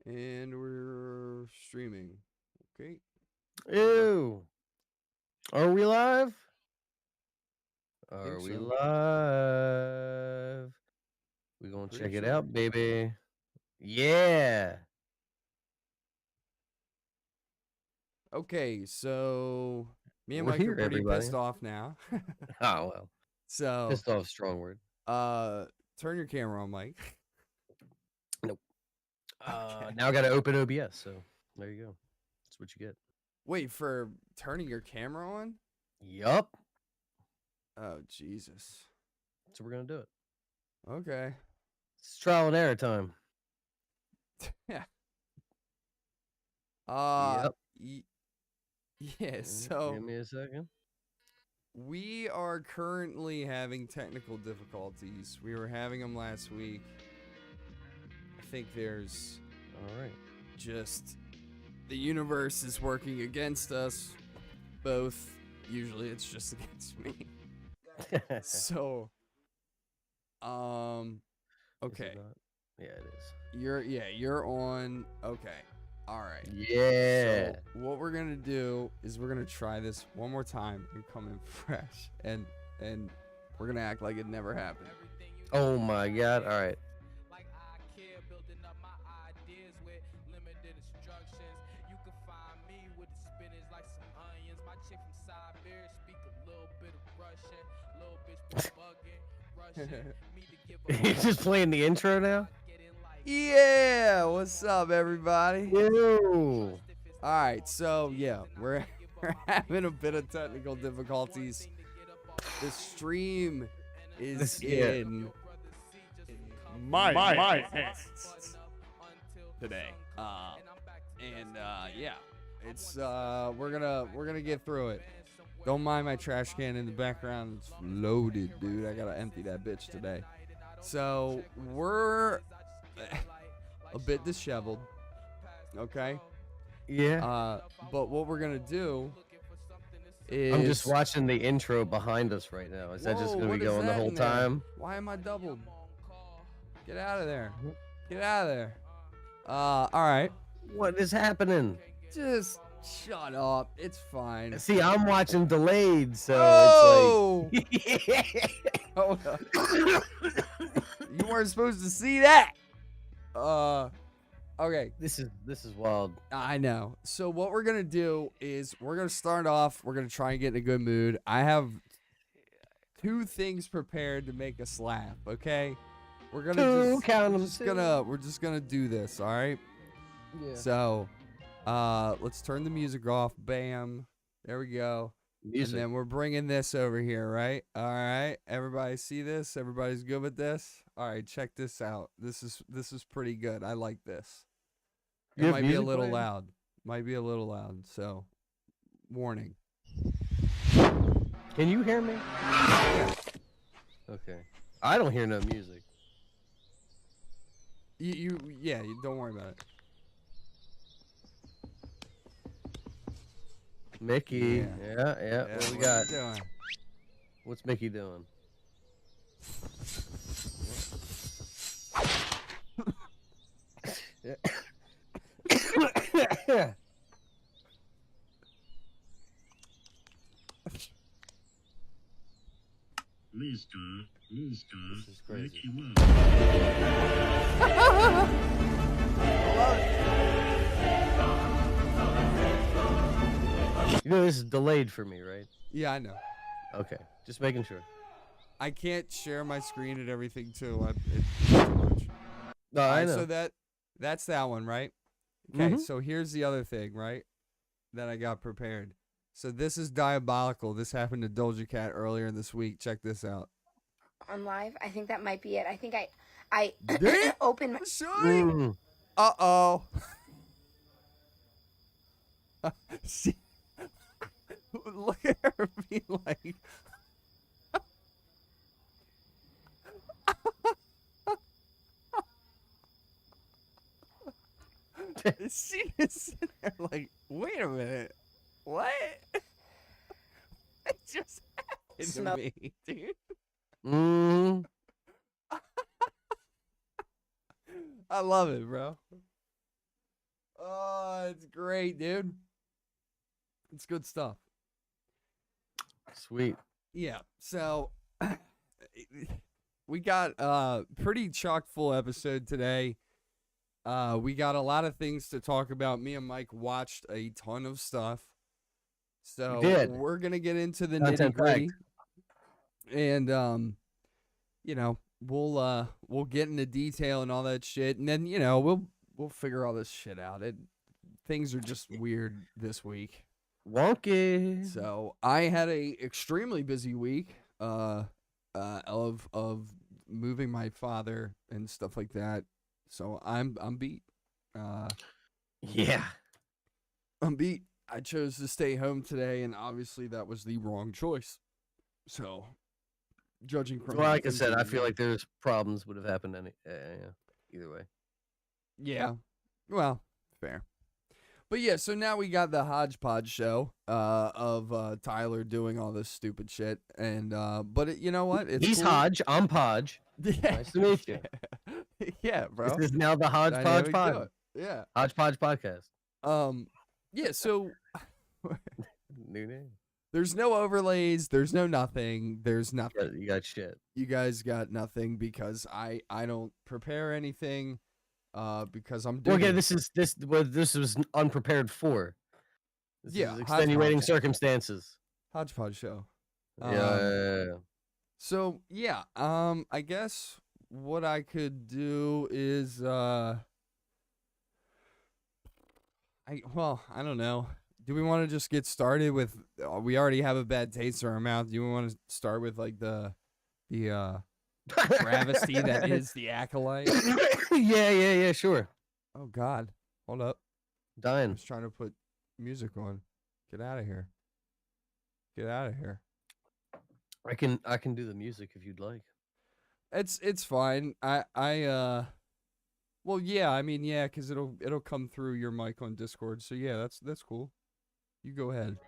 And we're streaming. Okay. Ew. Are we live? I think Are we so. live? We gonna Pretty check it sure. out, baby. Yeah. Okay, so me and We're Mike are here, pretty everybody. pissed off now. Oh well. So, Pissed off, strong word. turn your camera on, Mike. Nope. Okay. Now I gotta open OBS, so there you go. That's what you get. Wait, for turning your camera on? Yup. Oh, Jesus. So we're gonna do it. Okay. It's trial and error time. Yeah. Yep. Yeah, so Give me a second. we are currently having technical difficulties. We were having them last week. I think there's All right. just the universe is working against us both. Usually it's just against me. So okay. Yeah, it is. You're on. Okay. All right. Yeah. So what we're going to do is we're going to try this one more time and come in fresh and we're going to act like it never happened. Oh my god. All right. You're just playing the intro now? Yeah, what's up, everybody? Ew. All right, so yeah, we're having a bit of technical difficulties. The stream is in my hands today. Yeah, it's we're gonna get through it. Don't mind my trash can in the background. It's loaded, dude. I gotta empty that bitch today. So we're a bit disheveled, okay? Yeah. But what we're gonna do is I'm just watching the intro behind us right now. Is that just gonna be going the whole time? Why am I doubled? Get out of there. Get out of there. All right. What is happening? Just shut up. It's fine. See, I'm watching delayed, so it's like. Hold up. You weren't supposed to see that. Okay. This is wild. I know. So what we're gonna do is we're gonna start off. We're gonna try and get in a good mood. I have 2 things prepared to make us laugh. Okay. We're gonna we're just gonna do this. All right. Yeah. So, let's turn the music off. Bam. There we go. Music. And then we're bringing this over here, right? All right. Everybody see this? Everybody's good with this? All right, check this out. This is pretty good. I like this. It might be a little loud. Might be a little loud. So, warning. Can you hear me? Yeah. Okay. I don't hear no music. You don't worry about it. Mickey. Yeah. What we got? Doing? What's Mickey doing? This is crazy. You know this is delayed for me, right? Yeah, I know. Okay, just making sure. I can't share my screen and everything too. It's too much. No, I know. So that's that one, right? Okay, so here's the other thing, right? That I got prepared. So this is diabolical. This happened to Doja Cat earlier in this week. Check this out. On live, I think that might be it. I think I Damn, opened my. Shorty. Uh-oh. See, look at her be like. She is sitting there like, wait a minute, what? It just happened to me, dude. I love it, bro. Oh, it's great, dude. It's good stuff. Sweet. Yeah. So we got a pretty chock full episode today. We got a lot of things to talk about. Me and Mike watched a ton of stuff. So we're gonna get into the nitty gritty. And you know, we'll get into detail and all that shit. And then, you know, we'll figure all this shit out. Things are just weird this week. Wonky. So I had a extremely busy week of moving my father and stuff like that. So I'm beat. Yeah. I'm beat. I chose to stay home today, and obviously that was the wrong choice. So, judging from well, like I said, I feel like there's problems would have happened either way. Yeah. Well, fair. But yeah, so now we got the hodgepodge show of Tyler doing all this stupid shit, and but you know what? He's cool. Hodge, I'm Podge. Yeah. Nice to meet you. Yeah, bro. This is now the Hodgepodge Pod. Yeah. Hodgepodge Podcast. Yeah. So new name. There's no overlays. There's no nothing. There's nothing. You got shit. You guys got nothing because I don't prepare anything. Because I'm doing. Well, again, this was unprepared for. This is extenuating circumstances. Hodgepodge show. Yeah. So yeah, I guess what I could do is I don't know. Do we want to just get started with? We already have a bad taste in our mouth. Do we want to start with like the travesty that is the Acolyte? Yeah, sure. Oh God, hold up. Dying. I was trying to put music on. Get out of here. Get out of here. I can do the music if you'd like. It's fine. Well, yeah, I mean, yeah, because it'll come through your mic on Discord. So yeah, that's cool. You go ahead.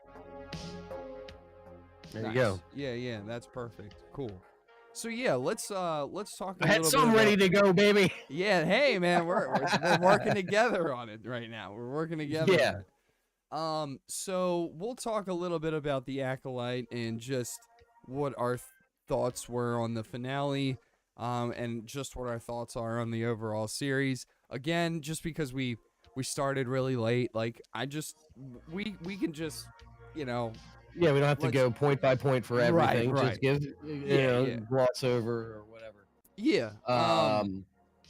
There you go. Yeah, that's perfect. Cool. So yeah, let's talk. I had some ready to go, baby. Yeah, hey man, we're working together on it right now. We're working together. Yeah. So we'll talk a little bit about the Acolyte and just what our thoughts were on the finale, and just what our thoughts are on the overall series. Again, just because we started really late, like we can just, you know. Yeah, we don't have to go point by point for everything. Right. Just give, gloss over or whatever. Yeah.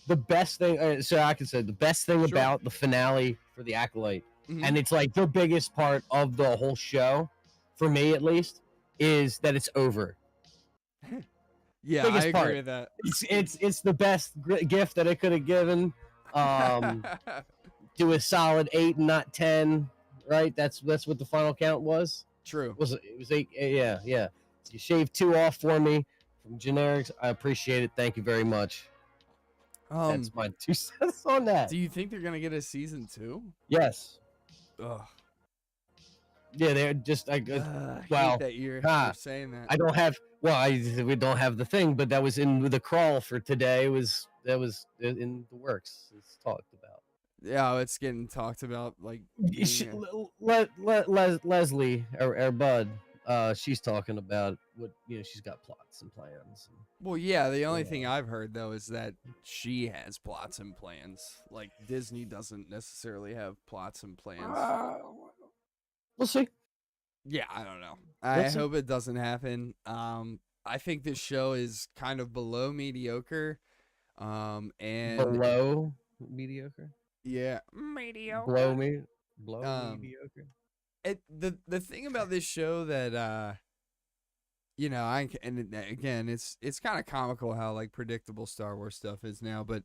The best thing, so I can say the best thing about the finale for the Acolyte, and it's like the biggest part of the whole show, for me at least, is that it's over. Yeah, biggest I part. agree with that. It's the best gift that I could have given. Do a solid 8 and not 10, right? That's what the final count was. True. It was 8? Yeah. You shaved 2 off for me from generics. I appreciate it. Thank you very much. That's my 2 cents on that. Do you think they're gonna get a season 2? Yes. Ugh. Yeah, they're just I hate that you're saying that. I don't have. Well, we don't have the thing, but that was in the crawl for today. That was in the works. It's talked about. Yeah, it's getting talked about. Like Leslie or Bud, she's talking about what she's got plots and plans. Well, yeah. The only thing I've heard though is that she has plots and plans. Like Disney doesn't necessarily have plots and plans. We'll see. Yeah, I don't know. I hope it doesn't happen. I think this show is kind of below mediocre. And below mediocre. Yeah, mediocre. Below mediocre. The thing about this show that again, it's kind of comical how like predictable Star Wars stuff is now, but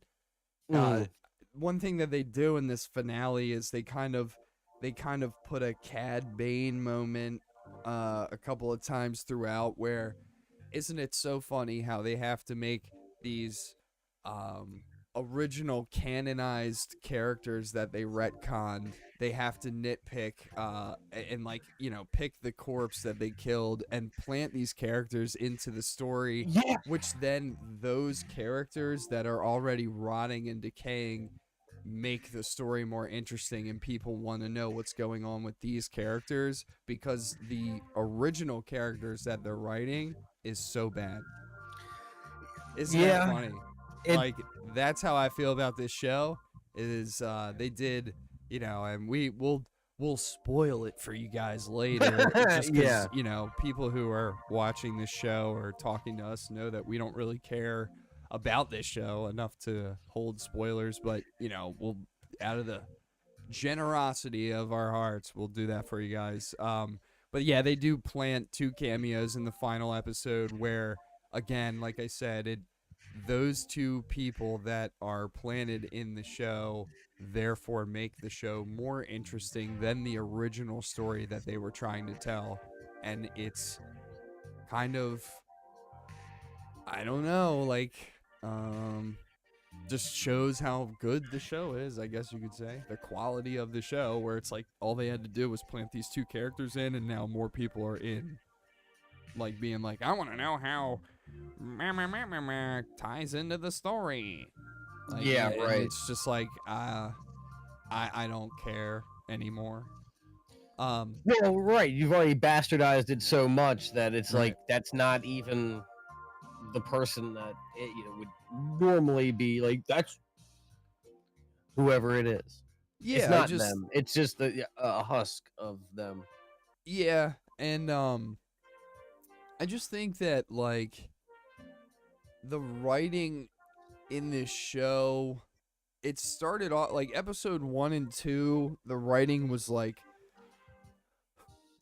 one thing that they do in this finale is they kind of put a Cad Bane moment a couple of times throughout where, isn't it so funny how they have to make these original canonized characters that they retconned, they have to nitpick and pick the corpse that they killed and plant these characters into the story, which then those characters that are already rotting and decaying make the story more interesting and people want to know what's going on with these characters, because the original characters that they're writing is so bad. Isn't that funny? Like, that's how I feel about this show. Is they did, you know, and we'll spoil it for you guys later. Just because, you know, people who are watching this show or talking to us know that we don't really care about this show enough to hold spoilers. But, you know, we'll, out of the generosity of our hearts, we'll do that for you guys. But yeah, they do plant 2 cameos in the final episode where, again, like I said, those 2 people that are planted in the show therefore make the show more interesting than the original story that they were trying to tell. And it's kind of, I don't know, like, just shows how good the show is, I guess you could say. The quality of the show, where it's like all they had to do was plant these 2 characters in, and now more people are in, like, being like, I want to know how ties into the story. Like, yeah, right. It's just like, I don't care anymore. Well, right. You've already bastardized it so much that it's like that's not even the person that would normally be like. That's whoever it is. Yeah, it's not them. It's just a husk of them. Yeah, and I just think that, like, the writing in this show, it started off like episode 1 and 2, the writing was like,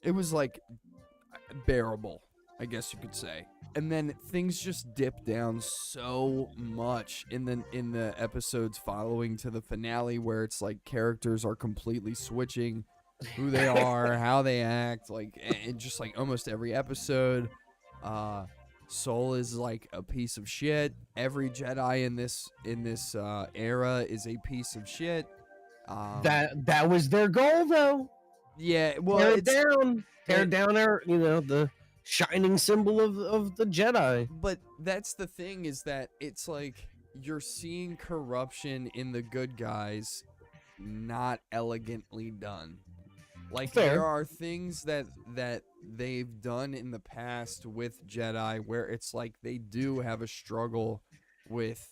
it was like bearable, I guess you could say. And then things just dipped down so much in the episodes following to the finale, where it's like characters are completely switching who they are, how they act, like, and just like almost every episode. Soul is like a piece of shit. Every Jedi in this era is a piece of shit. That was their goal, though. Yeah, well, tear down our, the shining symbol of the Jedi. But that's the thing, is that it's like you're seeing corruption in the good guys, not elegantly done. Like, there are things that they've done in the past with Jedi where it's like they do have a struggle with,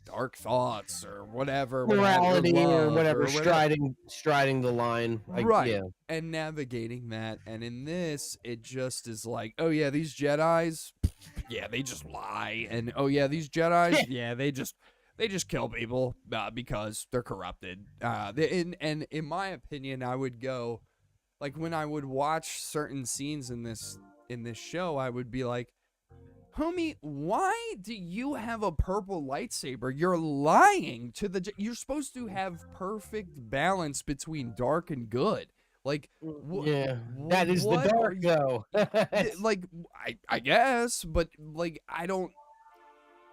dark thoughts or whatever, morality or whatever, striding the line, right? Yeah. And navigating that. And in this, it just is like, oh yeah, these Jedis, yeah, they just lie, and oh yeah, these Jedis, yeah, they just kill people because they're corrupted. And in my opinion, I would go, like, when I would watch certain scenes in this show, I would be like, homie, why do you have a purple lightsaber? You're lying to you're supposed to have perfect balance between dark and good. Like, that is the dark, though. Like, I guess, but like, I don't.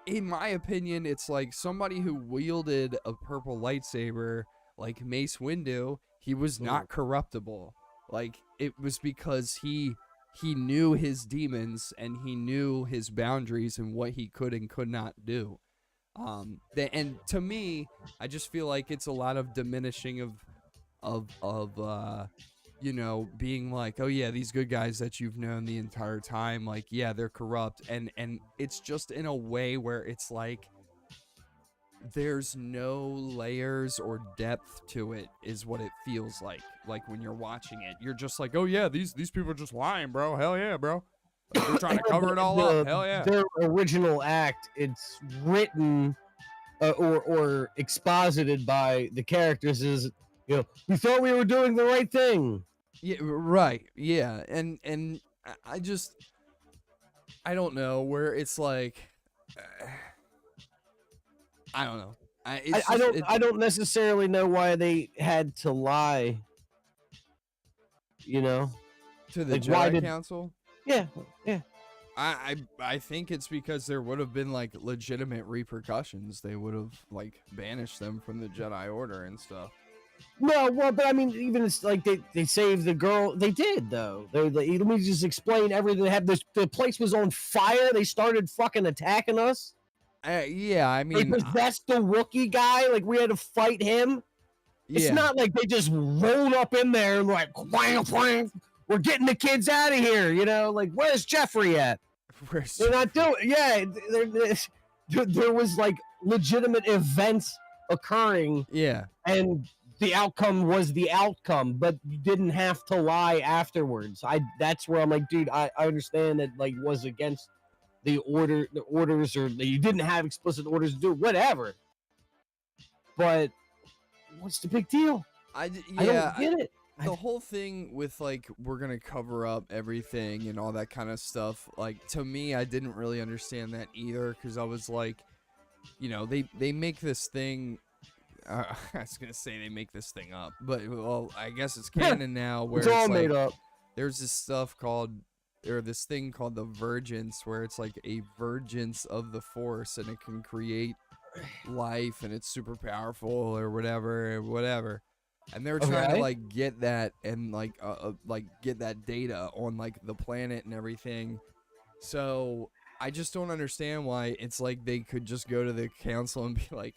In my opinion, it's like somebody who wielded a purple lightsaber, like Mace Windu, he was not corruptible. Like, it was because he knew his demons and he knew his boundaries and what he could and could not do. And to me, I just feel like it's a lot of diminishing of being like, oh yeah, these good guys that you've known the entire time, like, yeah, they're corrupt, and it's just in a way where it's like there's no layers or depth to it, is what it feels like when you're watching it. You're just like, oh yeah, these people are just lying, bro. Hell yeah, bro. Like, they're trying to cover it all up. Hell yeah. Their original act, it's written or exposited by the characters is, we thought we were doing the right thing. Yeah, right. Yeah, and I don't know, where it's like, I don't know. I don't necessarily know why they had to lie. To the like, Jedi Council. Yeah. I think it's because there would have been like legitimate repercussions. They would have like banished them from the Jedi Order and stuff. No, well, but I mean, even it's like they saved the girl. They did, though. Let me just explain everything. The place was on fire. They started fucking attacking us. Yeah, I They mean, possessed the Wookiee guy. Like, we had to fight him. It's yeah. not like they just rolled up in there and like, whang, whang, we're getting the kids out of here. You know, like, where's Jeffrey at? They're not doing. Yeah, there was like legitimate events occurring. Yeah. And the outcome was the outcome, but you didn't have to lie afterwards. That's where I'm like, dude, I understand that like was against the orders, or that you didn't have explicit orders to do whatever. But what's the big deal? I don't get it. The whole thing with like we're gonna cover up everything and all that kind of stuff, like to me, I didn't really understand that either, because I was like, you know, they make this thing. I was gonna say they make this thing up, but well, I guess it's canon now. Where It's all made like, up. There's this stuff called, or this thing called the Vergence, where it's like a vergence of the Force, and it can create life, and it's super powerful, or whatever. And they were trying to like get that and like get that data on like the planet and everything. So I just don't understand why it's like they could just go to the council and be like,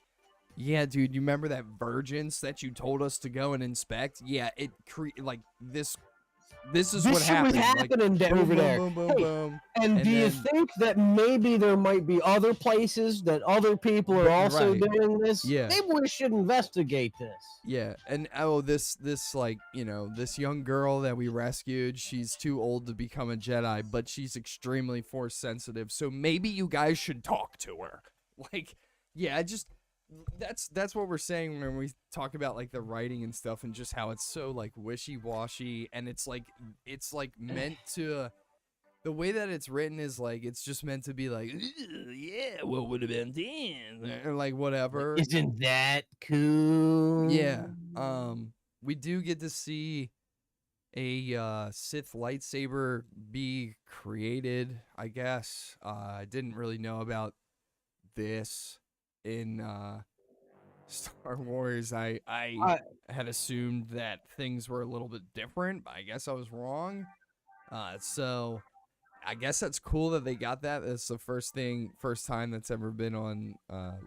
yeah, dude, you remember that Vergence that you told us to go and inspect? Yeah, it like this is what happened. Was happening like, over there. Boom, boom, Hey, boom. And do you think that maybe there might be other places that other people are also doing this? Yeah. Maybe we should investigate this. Yeah, and this like, you know, this young girl that we rescued, she's too old to become a Jedi, but she's extremely Force sensitive, so maybe you guys should talk to her. Like, yeah, that's what we're saying when we talk about like the writing and stuff, and just how it's so like wishy-washy, and it's like meant to, the way that it's written is like it's just meant to be like, yeah, what would have been then, or like whatever. Isn't that cool? Yeah. We do get to see a Sith lightsaber be created, I guess. I didn't really know about this in Star Wars. I had assumed that things were a little bit different, but I guess I was wrong. So I guess that's cool that they got that. That's the first time that's ever been on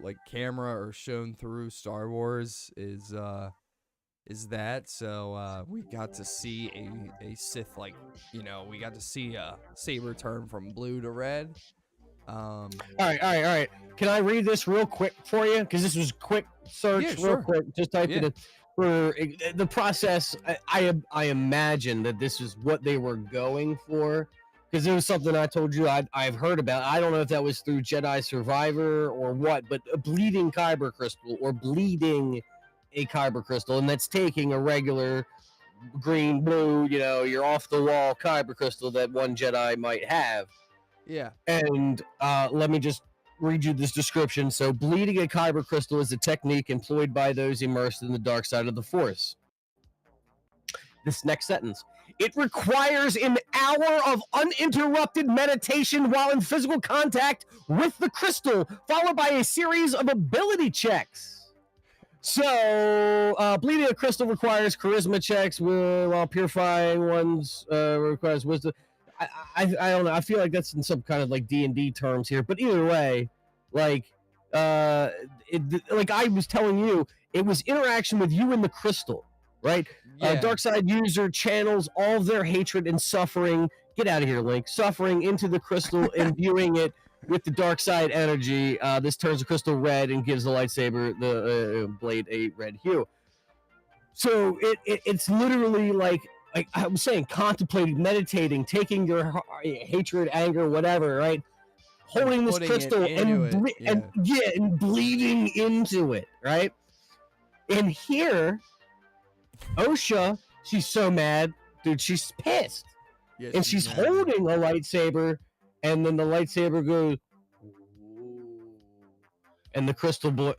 like camera or shown through Star Wars is that. So we got to see a Sith, like, you know, we got to see a saber turn from blue to red. All right. Can I read this real quick for you? Because this was quick search, Yeah, real sure. quick. Just type it in. For the process, I imagine that this is what they were going for, because it was something I told you I've heard about. I don't know if that was through Jedi Survivor or what, but a bleeding kyber crystal, or bleeding a kyber crystal, and that's taking a regular green, blue, you know, you're off the wall kyber crystal that one Jedi might have. Yeah. And let me just read you this description. So, bleeding a kyber crystal is a technique employed by those immersed in the dark side of the Force. This next sentence. It requires an hour of uninterrupted meditation while in physical contact with the crystal, followed by a series of ability checks. So, bleeding a crystal requires charisma checks, while purifying ones requires wisdom. I don't know. I feel like that's in some kind of like D&D terms here, but either way, like like I was telling you, it was interaction with you and the crystal, right? Yeah. Dark side user channels all of their hatred and suffering. Get out of here, Link. Suffering into the crystal, imbuing it with the dark side energy. This turns the crystal red and gives the lightsaber, the blade, a red hue. So it's literally like I was saying, contemplating, meditating, taking your hatred, anger, whatever, right? Holding this crystal and bleeding into it, right? And here, Osha, she's so mad, dude. She's pissed, and she's holding a lightsaber, and then the lightsaber goes, and the crystal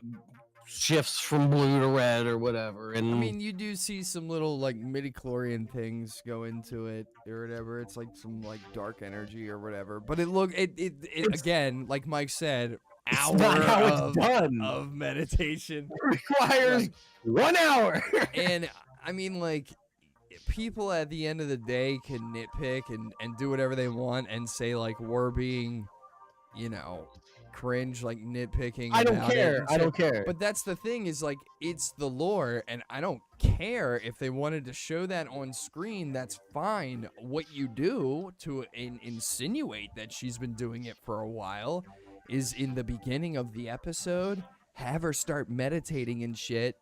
shifts from blue to red or whatever. And I mean, you do see some little like midi-chlorian things go into it or whatever. It's like some like dark energy or whatever. But it again, like Mike said, of meditation. It requires 1 hour. And I mean, like, people at the end of the day can nitpick and do whatever they want and say like we're being, you know, cringe, like nitpicking. I don't about it care. and I shit. don't care. But that's the thing is like it's the lore, and I don't care if they wanted to show that on screen. That's fine. What you do to insinuate that she's been doing it for a while is in the beginning of the episode, have her start meditating and shit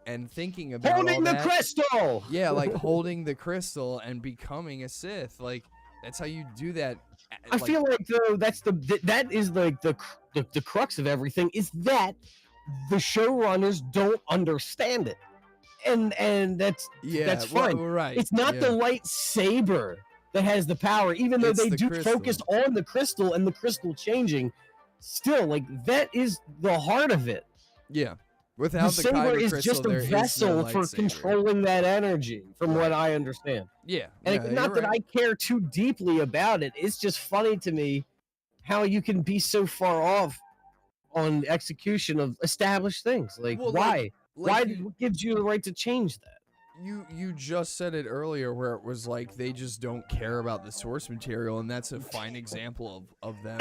and thinking about Holding all the that. crystal. Yeah, like holding the crystal and becoming a Sith. Like that's how you do that. I feel like though that is like the crux of everything is that the showrunners don't understand it, and that's fine. Right. It's not the lightsaber that has the power, even though It's they the do crystal. focus on the crystal and the crystal changing. Still, like that is the heart of it. Yeah. Without The the saber kyber is crystal, just a there is no vessel for lightsaber. controlling that energy, from what I understand. Yeah. And yeah, not you're that right. I care too deeply about it. It's just funny to me how you can be so far off on execution of established things. Like, Well, why? Like What gives you the right to change that? you just said it earlier where it was like they just don't care about the source material, and that's a fine example of them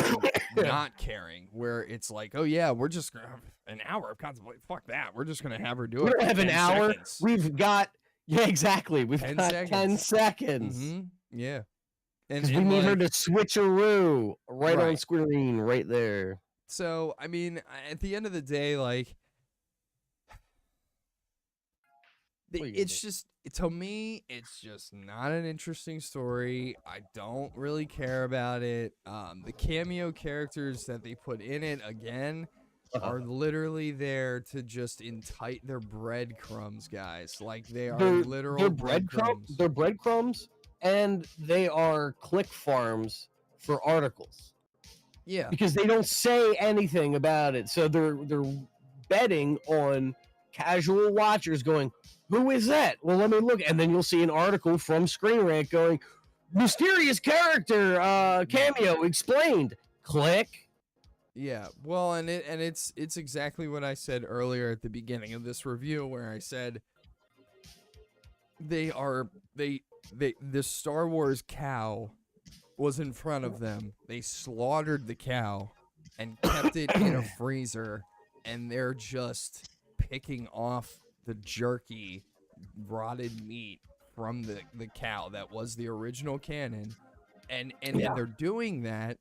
not caring, where it's like, oh yeah, we're just gonna have an hour of contemplation. Fuck that. We're just gonna have her do We it. don't for have an 10 hour. seconds. We've got, yeah, exactly. We've 10 got seconds. 10 seconds. Yeah. And, Because we need her like, to switcheroo right on Right. screen, right there. So, I mean, at the end of the day, like, What are you gonna it's just, to me, it's just not an interesting story. I don't really care about it. The cameo characters that they put in it, again, are literally there to just entice their breadcrumbs, guys. Like, they are literal They're breadcrumbs. They're breadcrumbs, and they are click farms for articles. Yeah. Because they don't say anything about it, so they're betting on casual watchers going, "Who is that? Well, let me look," and then you'll see an article from Screen Rant going, "Mysterious character cameo explained." Click. Yeah, well, and it's exactly what I said earlier at the beginning of this review, where I said the Star Wars cow was in front of them. They slaughtered the cow and kept it in a freezer, and they're just picking off the jerky, rotted meat from the cow that was the original canon, and they're doing that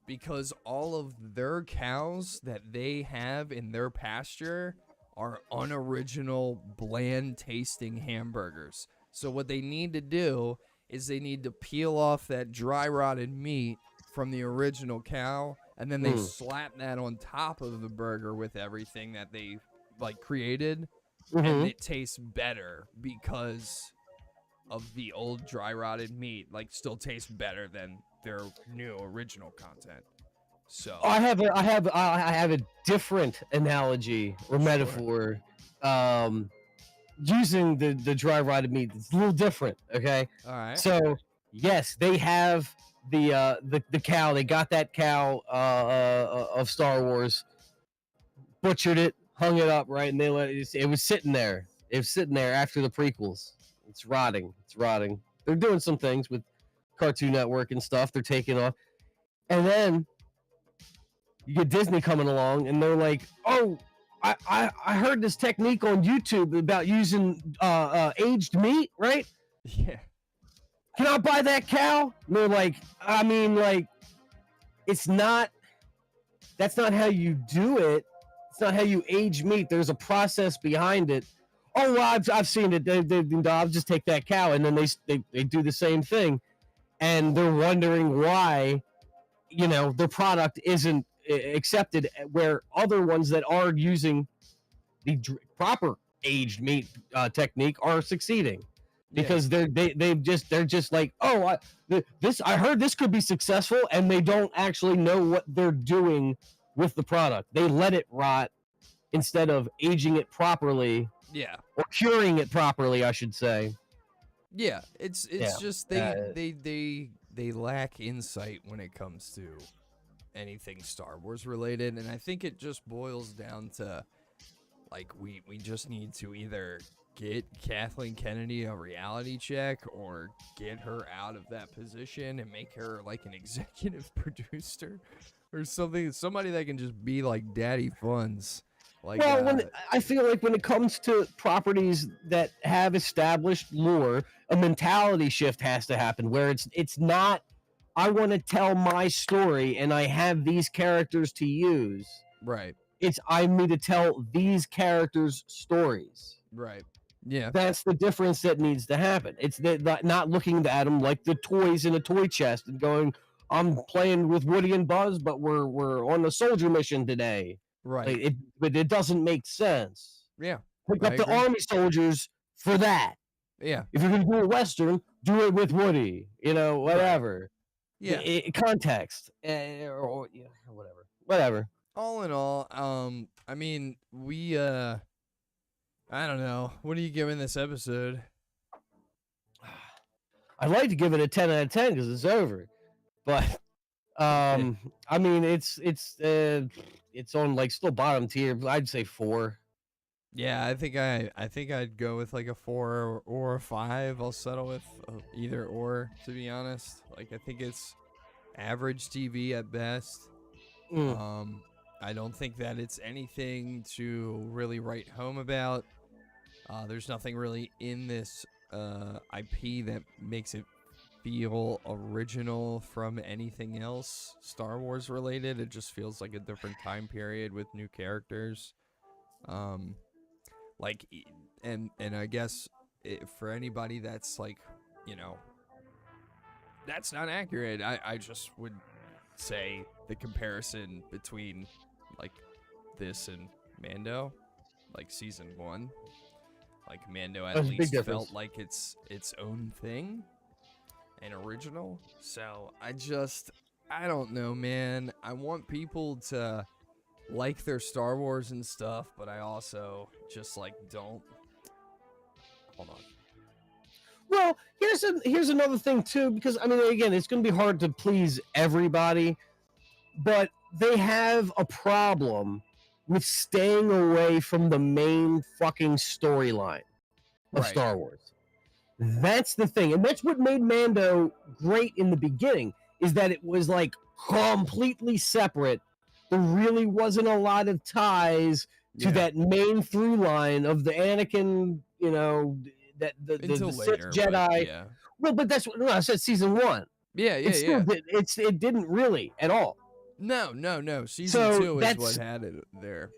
because all of their cows that they have in their pasture are unoriginal, bland tasting hamburgers. So what they need to do is they need to peel off that dry rotted meat from the original cow, and then they slap that on top of the burger with everything that they like created, and it tastes better because of the old dry rotted meat. Like, still tastes better than their new original content. So I have a different analogy or metaphor. Using the dry rotted meat, it's a little different. Okay. all right. So yes, they have the cow. They got that cow of Star Wars, butchered it, hung it up, right, and they let it was sitting there. It was sitting there after the prequels. It's rotting. It's rotting. They're doing some things with Cartoon Network and stuff. They're taking off, and then you get Disney coming along, and they're like, "Oh, I heard this technique on YouTube about using aged meat, right? Yeah. Can I buy that cow?" And they're like, I mean, like, it's not. That's not how you do it. It's not how you age meat. There's a process behind it. Oh, well, I've seen it. I'll just take that cow, and then they do the same thing, and they're wondering why, their product isn't accepted, where other ones that are using the proper aged meat technique are succeeding. Because they're just like, oh, I heard this could be successful, and they don't actually know what they're doing with the product. They let it rot instead of aging it properly. Yeah. Or curing it properly, I should say. Yeah, it's just they lack insight when it comes to anything Star Wars related, and I think it just boils down to like we just need to either get Kathleen Kennedy a reality check or get her out of that position and make her like an executive producer or something. Somebody that can just be like Daddy Funds. Like, Well, I feel like when it comes to properties that have established lore, a mentality shift has to happen where it's not I want to tell my story and I have these characters to use. right, It's I need to tell these characters' stories. right, yeah, That's the difference that needs to happen. It's not looking at them like the toys in a toy chest and going, I'm playing with Woody and Buzz, but we're on a soldier mission today. right, Like, but it doesn't make sense. yeah, Pick I up the agree. army soldiers for that. yeah, If you're gonna do a western, do it with Woody. Whatever. yeah. Context, whatever. All in all, I mean, we, I don't know. What are you giving this episode? I'd like to give it a 10 out of 10 because it's over, but I mean, it's on like still bottom tier. I'd say 4. Yeah, I think I'd go with like a 4 or a 5. I'll settle with either or, to be honest. Like, I think it's average TV at best. I don't think that it's anything to really write home about. There's nothing really in this IP that makes it feel original from anything else Star Wars related. It just feels like a different time period with new characters. Like, and I guess for anybody that's like, that's not accurate. I just would say the comparison between like this and Mando, like season 1, like Mando at least felt like it's own thing and original. So I don't know, man. I want people to like their Star Wars and stuff, but I also just like don't. Hold on. Well, here's another thing too, because I mean, again, it's going to be hard to please everybody, but they have a problem with staying away from the main fucking storyline of Star Wars. That's the thing, and that's what made Mando great in the beginning, is that it was like completely separate. There really wasn't a lot of ties to that main through line of the Anakin, that the Sith Jedi. Yeah. Well, but that's what I said. Season 1. Yeah. It didn't really at all. No. Season 2 is what had it there.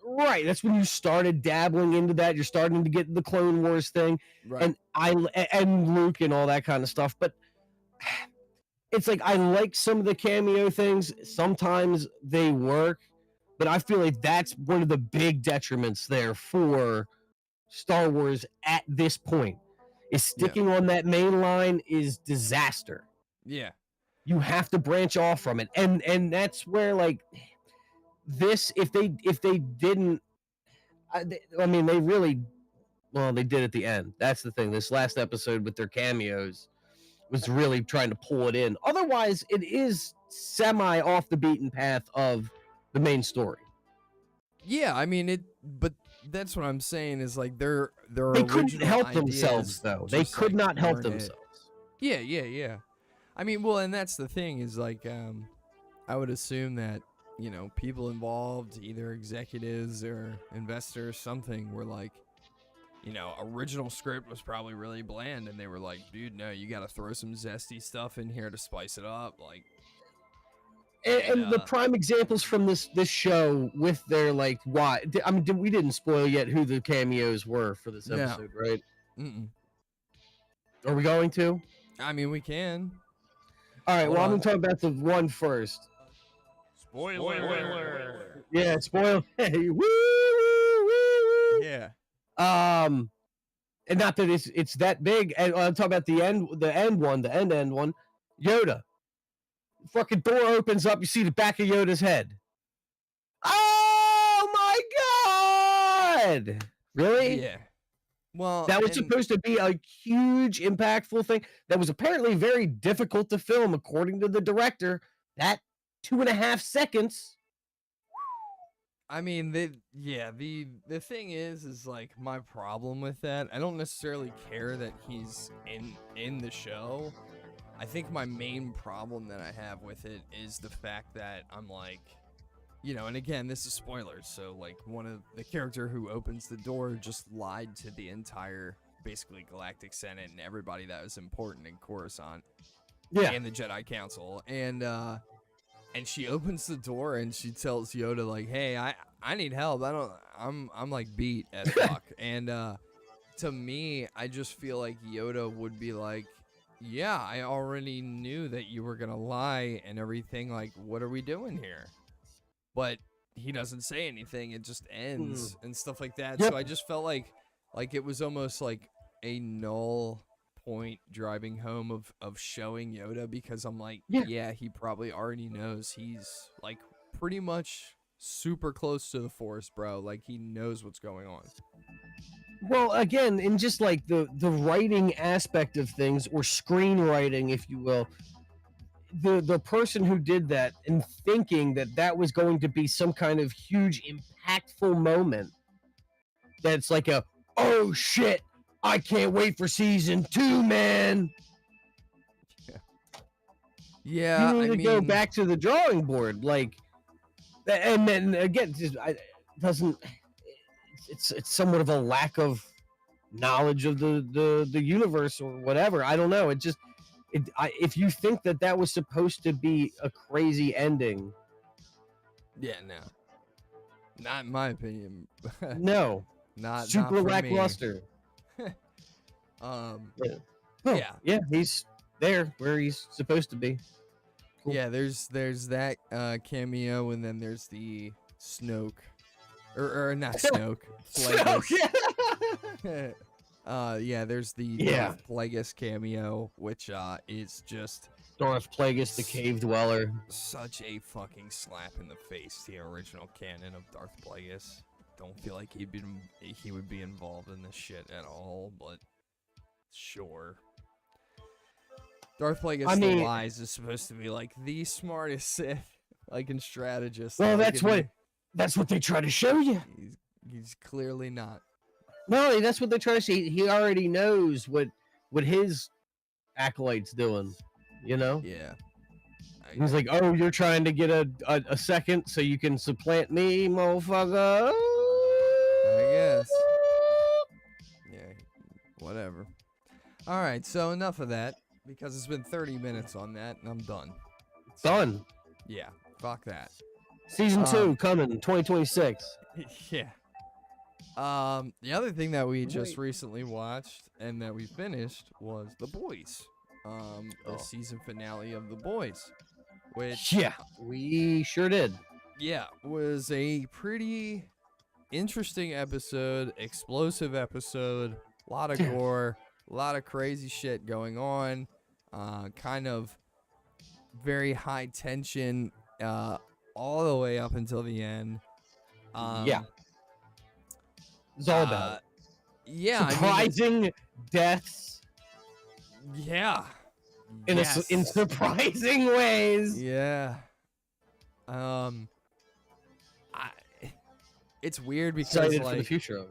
Right. That's when you started dabbling into that. You're starting to get the Clone Wars thing, right. and Luke and all that kind of stuff. But it's like I like some of the cameo things. Sometimes they work, but I feel like that's one of the big detriments there for Star Wars at this point. Is sticking on that main line is disaster. Yeah. You have to branch off from it. And that's where like this, if they didn't, I mean, they really, well, they did at the end. That's the thing. This last episode with their cameos was really trying to pull it in. Otherwise, it is semi off the beaten path of the main story. Yeah, I mean but that's what I'm saying is like they couldn't help themselves though. They could not help themselves. Yeah. I mean, well, and that's the thing is like I would assume that people involved, either executives or investors, something, were like, original script was probably really bland, and they were like, dude, no, you got to throw some zesty stuff in here to spice it up, like. And the prime examples from this show with their like why I mean we didn't spoil yet who the cameos were for this episode, right? Are we going to? I mean, we can. All right. I'm gonna talk about the one first. Spoiler. Yeah, spoil. Woo! Yeah. And not that it's that big. And I'll talk about the end one. Yoda. Fucking door opens up. You see the back of Yoda's head. Oh my god! Really? Yeah. Well, that was supposed to be a huge, impactful thing that was apparently very difficult to film, according to the director. That 2.5 seconds. I mean, the thing is like my problem with that. I don't necessarily care that he's in the show. I think my main problem that I have with it is the fact that I'm like, you know, and again, this is spoilers, so like one of the character who opens the door just lied to the entire, basically, Galactic Senate and everybody that was important in Coruscant. Yeah. And the Jedi Council. And she opens the door and she tells Yoda, like, hey, I need help. I'm like beat as fuck. And to me, I just feel like Yoda would be like, yeah, I already knew that you were gonna lie and everything. Like, what are we doing here? But he doesn't say anything. It just ends and stuff like that. Yep. So I just felt like it was almost like a null point driving home of showing Yoda, because I'm like, yeah, he probably already knows. He's like pretty much super close to the Force, bro. Like, he knows what's going on. Well, again, in just like the writing aspect of things, or screenwriting, if you will, the person who did that and thinking that that was going to be some kind of huge impactful moment, that's like a, oh shit, I can't wait for season 2, man. Yeah, you need to go back to the drawing board, like, and then again, it's somewhat of a lack of knowledge of the universe or whatever. I don't know. If you think that was supposed to be a crazy ending, yeah, no, not in my opinion. no, not super not for lackluster. Yeah, he's there where he's supposed to be. Cool. Yeah, there's that cameo, and then there's the Snoke, or not Snoke, Plagueis. Yeah, there's the Darth Plagueis cameo, which is just Darth Plagueis, the cave dweller. Such a fucking slap in the face. The original canon of Darth Plagueis. Don't feel like he would be involved in this shit at all, but sure. Darth Plagueis the Wise is supposed to be like the smartest Sith, like, and strategist. Well, like, that's what they try to show you. He's clearly not. No, that's what they try to say. He already knows what his acolyte's doing, you know? Yeah. He's like, oh, you're trying to get a second so you can supplant me, motherfucker. I guess. Yeah, whatever. All right, so enough of that, because it's been 30 minutes on that, and I'm done. Done. Yeah, fuck that. Season 2 coming 2026. Yeah. The other thing that we just recently watched and that we finished was The Boys. The season finale of The Boys, which we sure did. Yeah, was a pretty interesting episode, explosive episode, a lot of gore, a lot of crazy shit going on, kind of very high tension, all the way up until the end. It's all about it. Yeah, surprising deaths. Yeah, in surprising ways. Yeah. It's weird because excited like for the future of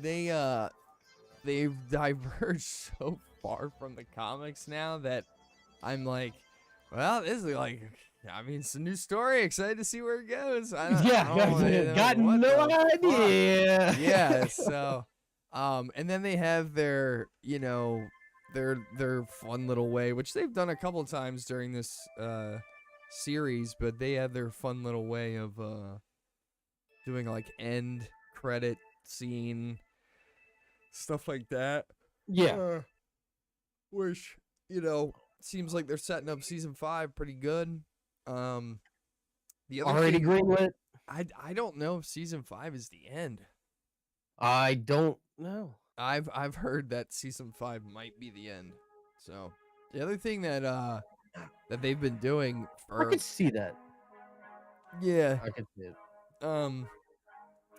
it. They've diverged so far from the comics now that I'm like, well, this is like, I mean, it's a new story. Excited to see where it goes. Got no idea. Yeah. So, and then they have their, you know, their fun little way, which they've done a couple times during this series, but they have their fun little way of doing like end credit scene stuff like that. Yeah. Which, you know, seems like they're setting up season 5 pretty good. The other already greenlit. I don't know if season 5 is the end. I don't know. I've heard that season 5 might be the end. So the other thing that they've been doing for I could see that. Yeah. I could see it.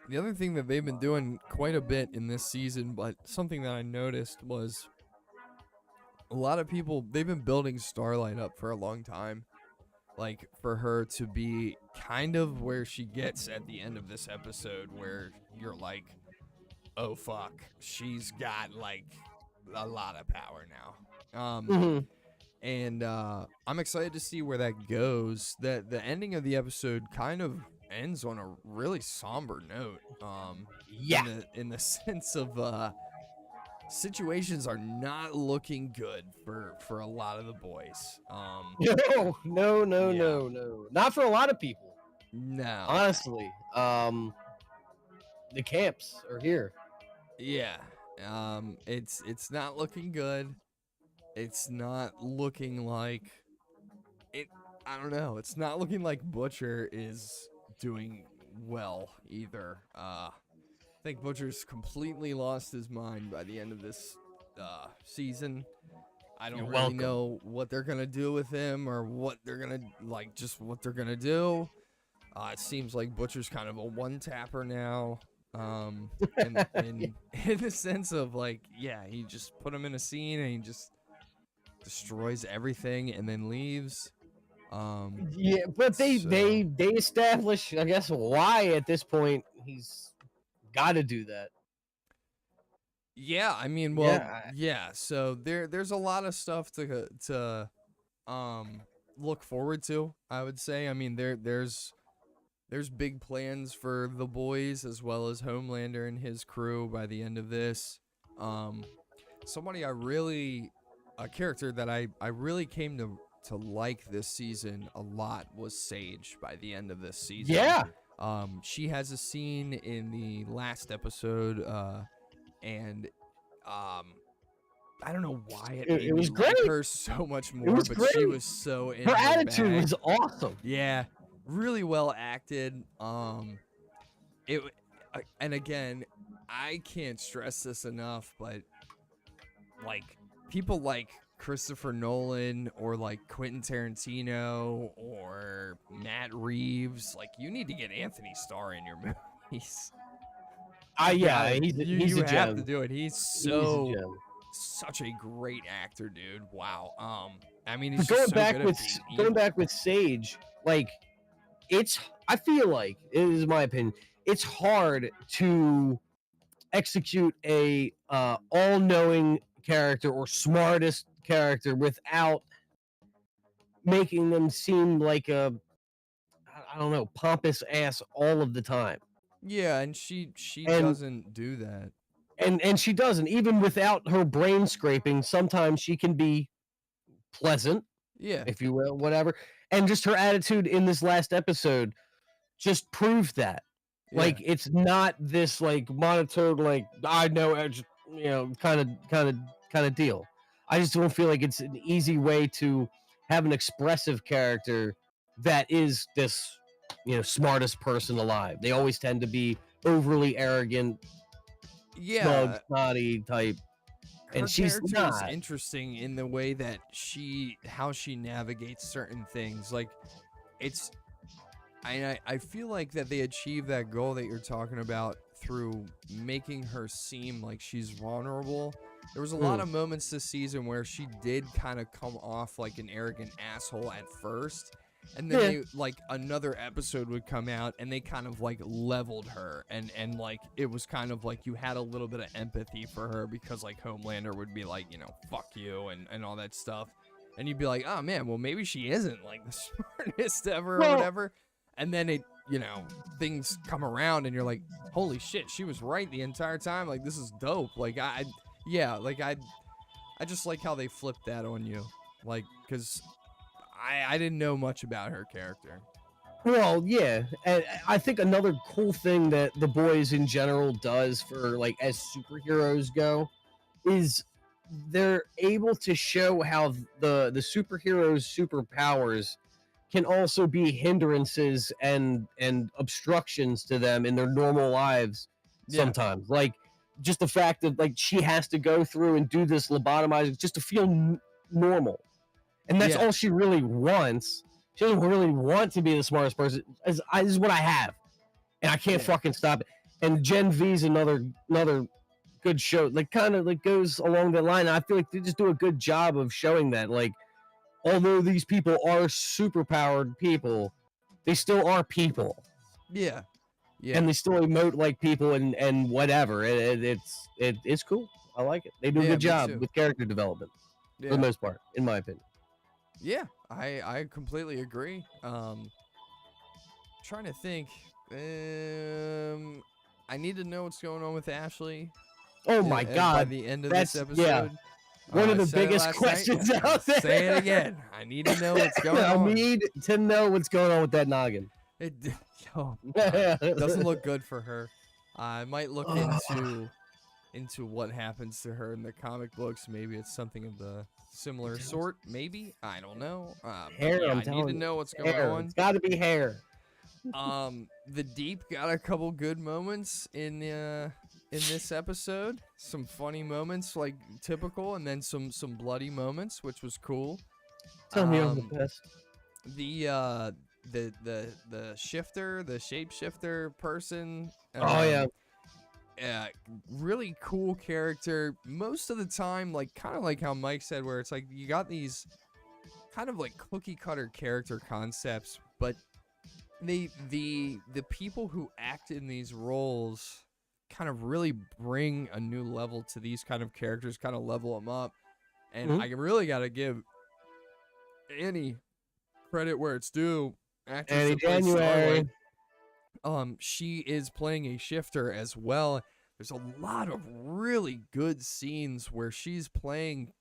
The other thing that they've been doing quite a bit in this season, but something that I noticed was a lot of people, they've been building Starlight up for a long time. Like, for her to be kind of where she gets at the end of this episode, where you're like, oh fuck, she's got like a lot of power now. And I'm excited to see where that goes. The ending of the episode kind of ends on a really somber note. Yeah. In the sense of situations are not looking good for a lot of the boys. No. Not for a lot of people. No. Honestly. The camps are here. Yeah. It's not looking good. It's not looking like it. I don't know. It's not looking like Butcher is doing well either. I think Butcher's completely lost his mind by the end of this season. I don't really know what they're gonna do with him or what they're gonna what they're gonna do. It seems like Butcher's kind of a one-tapper now. In the sense of he just put him in a scene and he just destroys everything and then leaves. But they establish, I guess, why at this point he's got to do that. Yeah, I mean, so there's a lot of stuff to look forward to, I would say. I mean, there's big plans for the boys as well as Homelander and his crew by the end of this. A character that I really came to like this season a lot was Sage by the end of this season. Yeah. She has a scene in the last episode, and I don't know why it was great. Like her so much more, but great. She was so in her attitude bag. Was awesome. Yeah, really well acted. And again, I can't stress this enough, but people like Christopher Nolan or Quentin Tarantino or Matt Reeves, you need to get Anthony Starr in your movies. He's a gem. You have to do it. He's such a great actor, dude. Wow. I mean, he's going back with Sage. I feel like, it is my opinion, it's hard to execute a all-knowing character or smartest character without making them seem like a, I don't know, pompous ass all of the time. Yeah, and she doesn't do that. And she doesn't. Even without her brain scraping, sometimes she can be pleasant. Yeah. If you will, whatever. And just her attitude in this last episode just proved that. Yeah. It's not this monotone, I know, kind of deal. I just don't feel like it's an easy way to have an expressive character that is this, smartest person alive. They always tend to be overly arrogant, smug, snotty type. And she's not. Is interesting in the way that how she navigates certain things. I feel like that they achieve that goal that you're talking about through making her seem like she's vulnerable. There was a lot of moments this season where she did kind of come off like an arrogant asshole at first, and then another episode would come out and they kind of leveled her, and it was kind of you had a little bit of empathy for her because Homelander would be fuck you and all that stuff, and you'd be like, oh man, well maybe she isn't the smartest ever or whatever, and then it things come around and you're like, holy shit, she was right the entire time. This is dope. I just like how they flipped that on you. Because I didn't know much about her character. Well, yeah. And I think another cool thing that the boys in general does for as superheroes go is they're able to show how the superheroes' superpowers can also be hindrances and obstructions to them in their normal lives sometimes. Just the fact that she has to go through and do this lobotomizing just to feel normal. And that's all she really wants. She doesn't really want to be the smartest person. This is what I have. And I can't fucking stop it. And Gen V's another good show. Kind of goes along that line. I feel like they just do a good job of showing that. Although these people are superpowered people, they still are people. Yeah. Yeah. And they still emote like people and whatever. It's cool. I like it. They do a good job with character development for the most part, in my opinion. Yeah, I completely agree. Trying to think. I need to know what's going on with Ashley. Oh my And God, by the end of this that's episode, one of I the said it biggest last questions night, out there. Say it again. I need to know what's going I on. need to know what's going on with that noggin. It doesn't look good for her. I might look into what happens to her in the comic books. Maybe it's something of the similar sort. Maybe, I don't know. Hair, yeah, I'm I need telling to you. know what's going Hair. on. It's got to be hair. The Deep got a couple good moments in this episode. Some funny moments, like typical, and then some bloody moments, which was cool. Tell me I'm the best. The shifter, the shapeshifter person. Oh yeah, really cool character. Most of the time, like kind of like how Mike said, where it's like you got these kind of like cookie cutter character concepts, but the people who act in these roles kind of really bring a new level to these kind of characters, kind of level them up. And I really got to give Annie credit where it's due. Actress that plays January. Starlight. She is playing a shifter as well. There's a lot of really good scenes where she's playing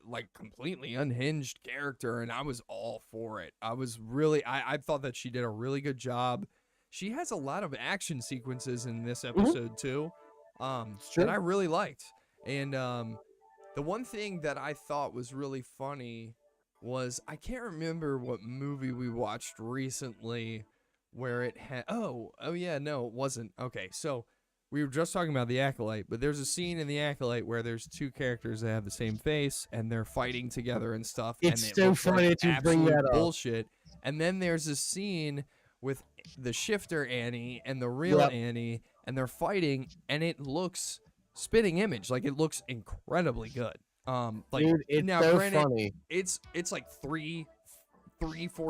like completely unhinged character, and I was all for it. I was really, I thought that she did a really good job. She has a lot of action sequences in this episode too, that I really liked. And the one thing that I thought was really funny was, I can't remember what movie we watched recently where it had, oh yeah, no, it wasn't. Okay, so we were just talking about the Acolyte, but there's a scene in the Acolyte where there's two characters that have the same face and they're fighting together and stuff. It's and it so looks funny like to bring absolute that up. bullshit. And then there's a scene with the shifter Annie and the real Annie, and they're fighting, and it looks spitting image, like it looks incredibly good. Like, dude, it's now so granted, funny. it's like 4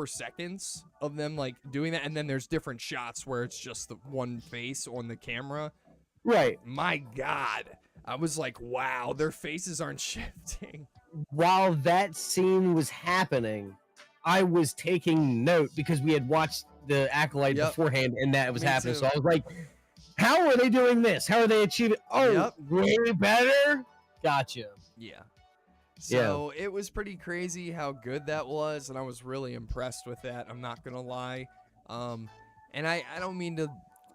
seconds of them like doing that, and then there's different shots where it's just the one face on the camera. Right. My God, I was like, wow, their faces aren't shifting. While that scene was happening, I was taking note because we had watched the Acolyte beforehand, and that was happening. Too. So I was like, how are they doing this? How are they achieving? Oh, way better. Gotcha. Yeah. So it was pretty crazy how good that was, and I was really impressed with that. I'm not gonna lie. And I don't mean to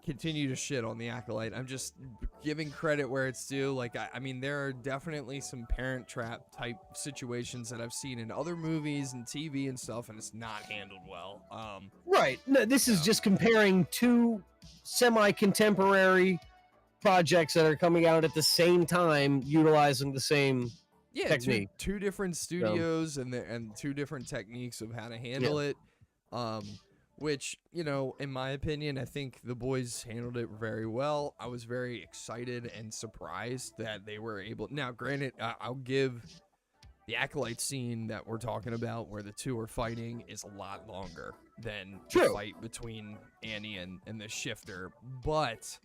continue to shit on the Acolyte. I'm just giving credit where it's due. Like, I mean, there are definitely some Parent Trap type situations that I've seen in other movies and TV and stuff, and it's not handled well. Right. No, this is just comparing two semi-contemporary projects that are coming out at the same time, utilizing the same technique. Two different studios and two different techniques of how to handle it. Which, you know, in my opinion, I think the boys handled it very well. I was very excited and surprised that they were able. Now, granted, I'll give the Acolyte scene that we're talking about where the two are fighting is a lot longer than the fight between Annie and the shifter. But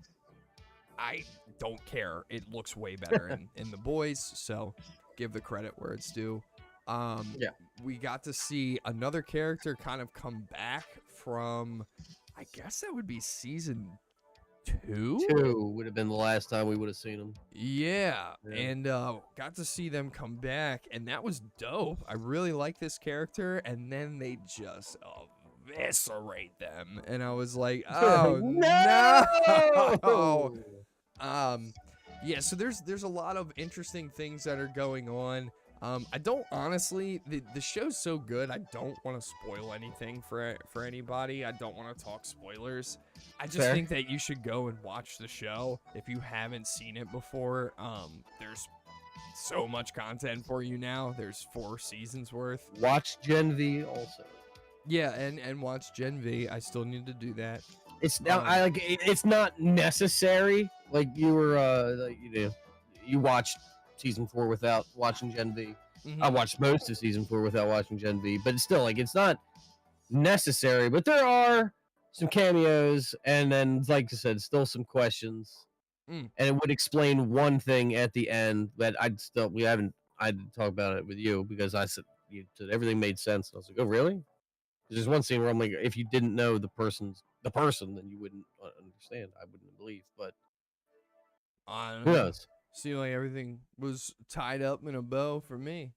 I don't care. It looks way better in the boys. So give the credit where it's due. We got to see another character kind of come back from, I guess that would be season 2? 2 would have been the last time we would have seen them. Yeah. And got to see them come back, and that was dope. I really like this character, and then they just eviscerate them, and I was like, oh no! Yeah, so there's a lot of interesting things that are going on. I don't honestly, the show's so good, I don't want to spoil anything for anybody. I don't want to talk spoilers. I just think that you should go and watch the show if you haven't seen it before. There's so much content for you now. There's 4 seasons worth. Watch Gen V also. Yeah, and watch Gen V. I still need to do that. It's now it's not necessary. Like you were you watched season 4 without watching Gen V. I watched most of season 4 without watching Gen V, but it's still like it's not necessary. But there are some cameos, and then like I said, still some questions, and it would explain one thing at the end that I didn't talk about it with you because I said you said everything made sense. I was like, oh really? There's one scene where I'm like, if you didn't know the person, then you wouldn't understand. I wouldn't believe, but I don't who know. knows? Seemed like everything was tied up in a bow for me.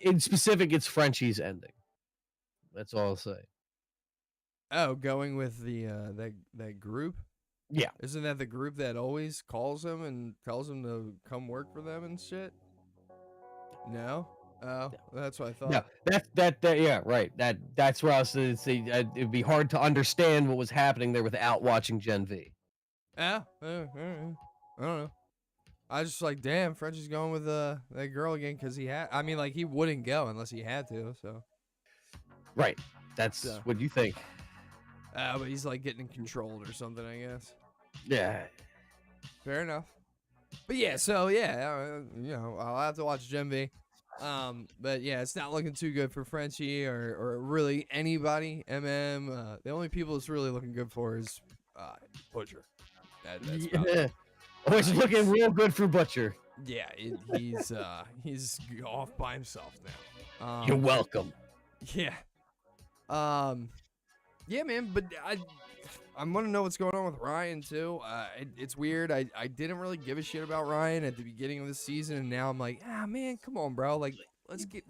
In specific, it's Frenchie's ending. That's all I'll say. Oh, going with the that group? Yeah. Isn't that the group that always calls him and tells him to come work for them and shit? No? Oh, that's what I thought. No, that yeah, right. That's where I was saying it'd be hard to understand what was happening there without watching Gen V. Yeah, I don't know. I was just like, damn, Frenchie's going with that girl again because he had. I mean, like he wouldn't go unless he had to. So. Right. That's what you think. But he's like getting controlled or something, I guess. Yeah. Fair enough. But yeah, so yeah, you know, I'll have to watch Gen V. But yeah, it's not looking too good for Frenchie or really anybody. The only people it's really looking good for is Butcher. That's about it. Oh, it's looking real good for Butcher. Yeah, he's off by himself now. You're welcome. Yeah. Yeah, man. But I want to know what's going on with Ryan too. It's weird. I didn't really give a shit about Ryan at the beginning of the season, and now I'm like, man, come on, bro. Like, let's get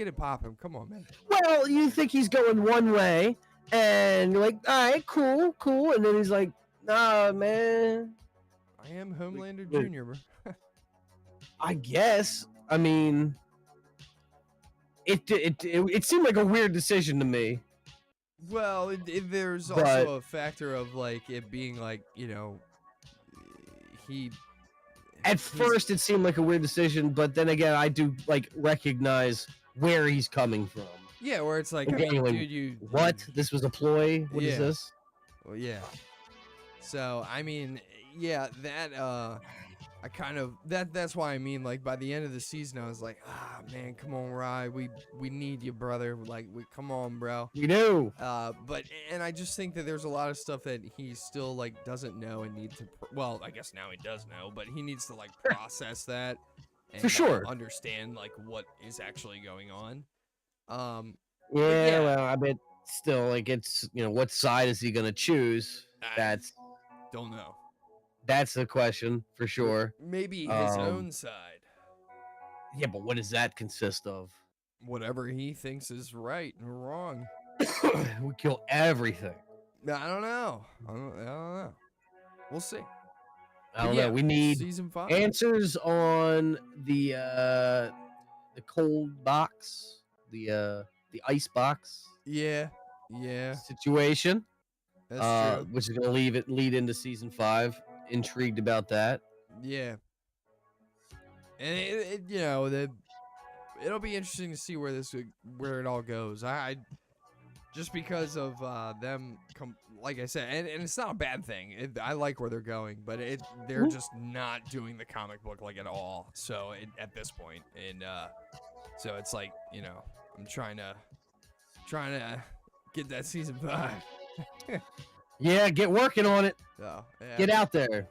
it popping. Come on, man. Well, you think he's going one way, and you're like, all right, cool, and then he's like, nah, man. I am Homelander Jr., bro. I guess. I mean, it seemed like a weird decision to me. Well, there's also a factor of like it being like, you know, At first, it seemed like a weird decision, but then again, I do like recognize where he's coming from. Yeah, where it's like, Okay, dude, what? This was a ploy? What is this? Well, yeah. So I mean, yeah, that I kind of that's why I mean, like by the end of the season, I was like, man, come on, Rye, we need you, brother. Like, come on, bro. We do. But I just think that there's a lot of stuff that he still like doesn't know and need to. Well, I guess now he does know, but he needs to like process that. And, for sure. Understand like what is actually going on. Yeah, well, I bet still, like, it's, you know, what side is he gonna choose? Don't know. That's the question for sure. Maybe his own side. Yeah, but what does that consist of? Whatever he thinks is right and wrong. We kill everything. I don't know. I don't know. We'll see. I don't know. We need season 5 answers on the cold box, the ice box. Yeah. Situation. That's true. Which is gonna lead into season 5. Intrigued about that. Yeah. And it you know, it'll be interesting to see where it all goes. I just because of them like I said, and it's not a bad thing. I like where they're going, but they're just not doing the comic book like at all. So at this point, and so it's like, you know, I'm trying to get that season 5. Yeah, get working on it. So, yeah. Get out there.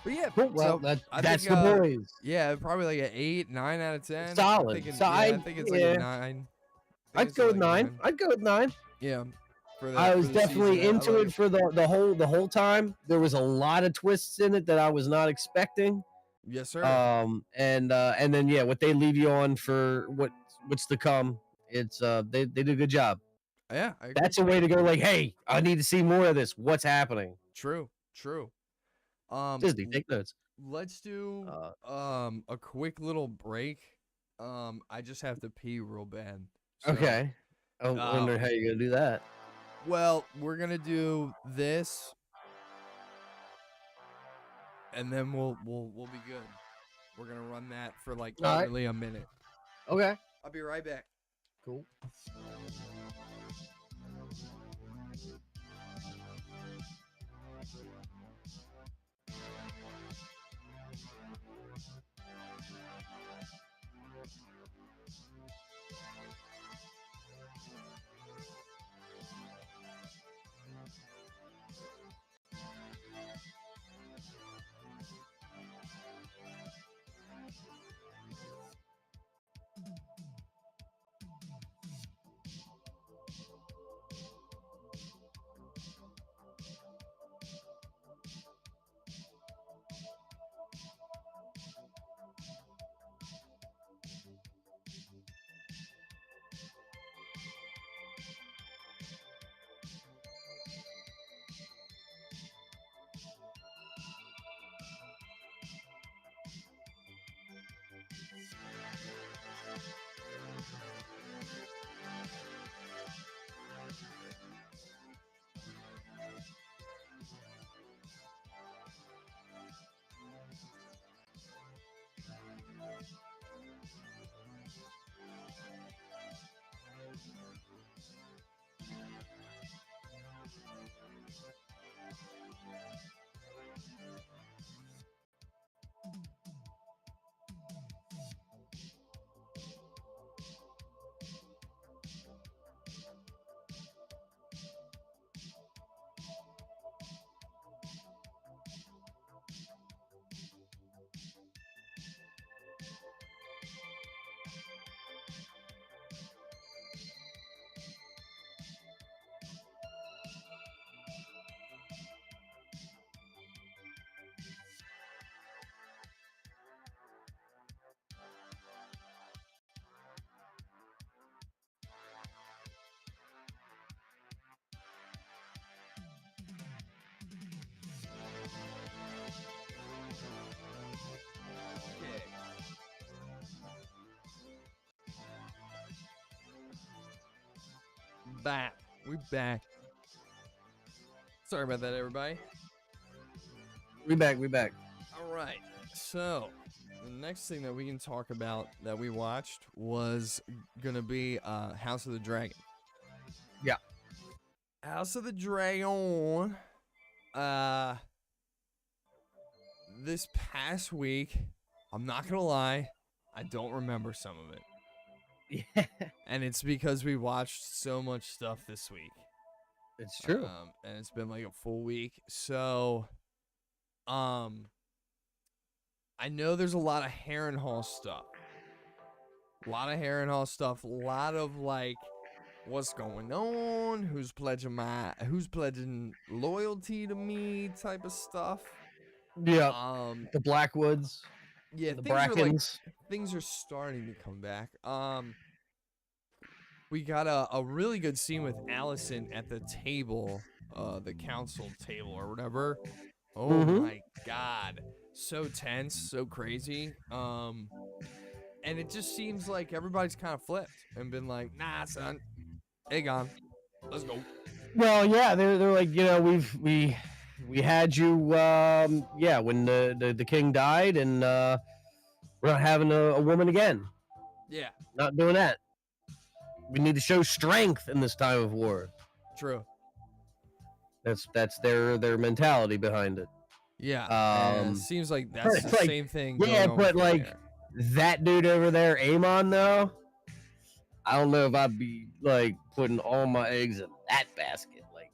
But yeah, well, so that's think, the boys. Yeah, probably like an 8, 9 out of 10. Solid. I think it's like a 9. I'd go with 9. I'd go with 9. Yeah. I was definitely into it for the whole time. There was a lot of twists in it that I was not expecting. Yes, sir. And then yeah, what they leave you on for what's to come. It's they did a good job. Yeah, that's a way to go. Like, hey, I need to see more of this. What's happening? True. Disney, take notes. Let's do a quick little break. I just have to pee real bad. So, okay. I wonder how you're gonna do that. Well, we're gonna do this, and then we'll be good. We're gonna run that for like literally a minute. Okay. I'll be right back. Cool. back. We back. Sorry about that, everybody. We back. All right. So, the next thing that we can talk about that we watched was gonna be House of the Dragon. Yeah. House of the Dragon. This past week, I'm not gonna lie, I don't remember some of it. Yeah, And it's because we watched so much stuff this week. it's true. And it's been like a full week. So, I know there's a lot of Harrenhal stuff. A lot of like what's going on, who's pledging loyalty to me type of stuff. Yeah. The Blackwoods. Yeah, The things are, like, Brackens. things are starting to come back. We got a really good scene with Allison at the table, the council table or whatever. Oh my god. So tense, so crazy. And it just seems like everybody's kind of flipped and been like, nah, son, Aegon, let's go. Well, yeah, they're like, we had you, when the king died, and we're not having a woman again. Yeah, Not doing that. We need to show strength in this time of war. true. That's their mentality behind it. Yeah, and it seems like that's the like, same thing. yeah, going on but with like there. that dude over there, Aemon, though, I don't know if I'd be like putting all my eggs in that basket. Like,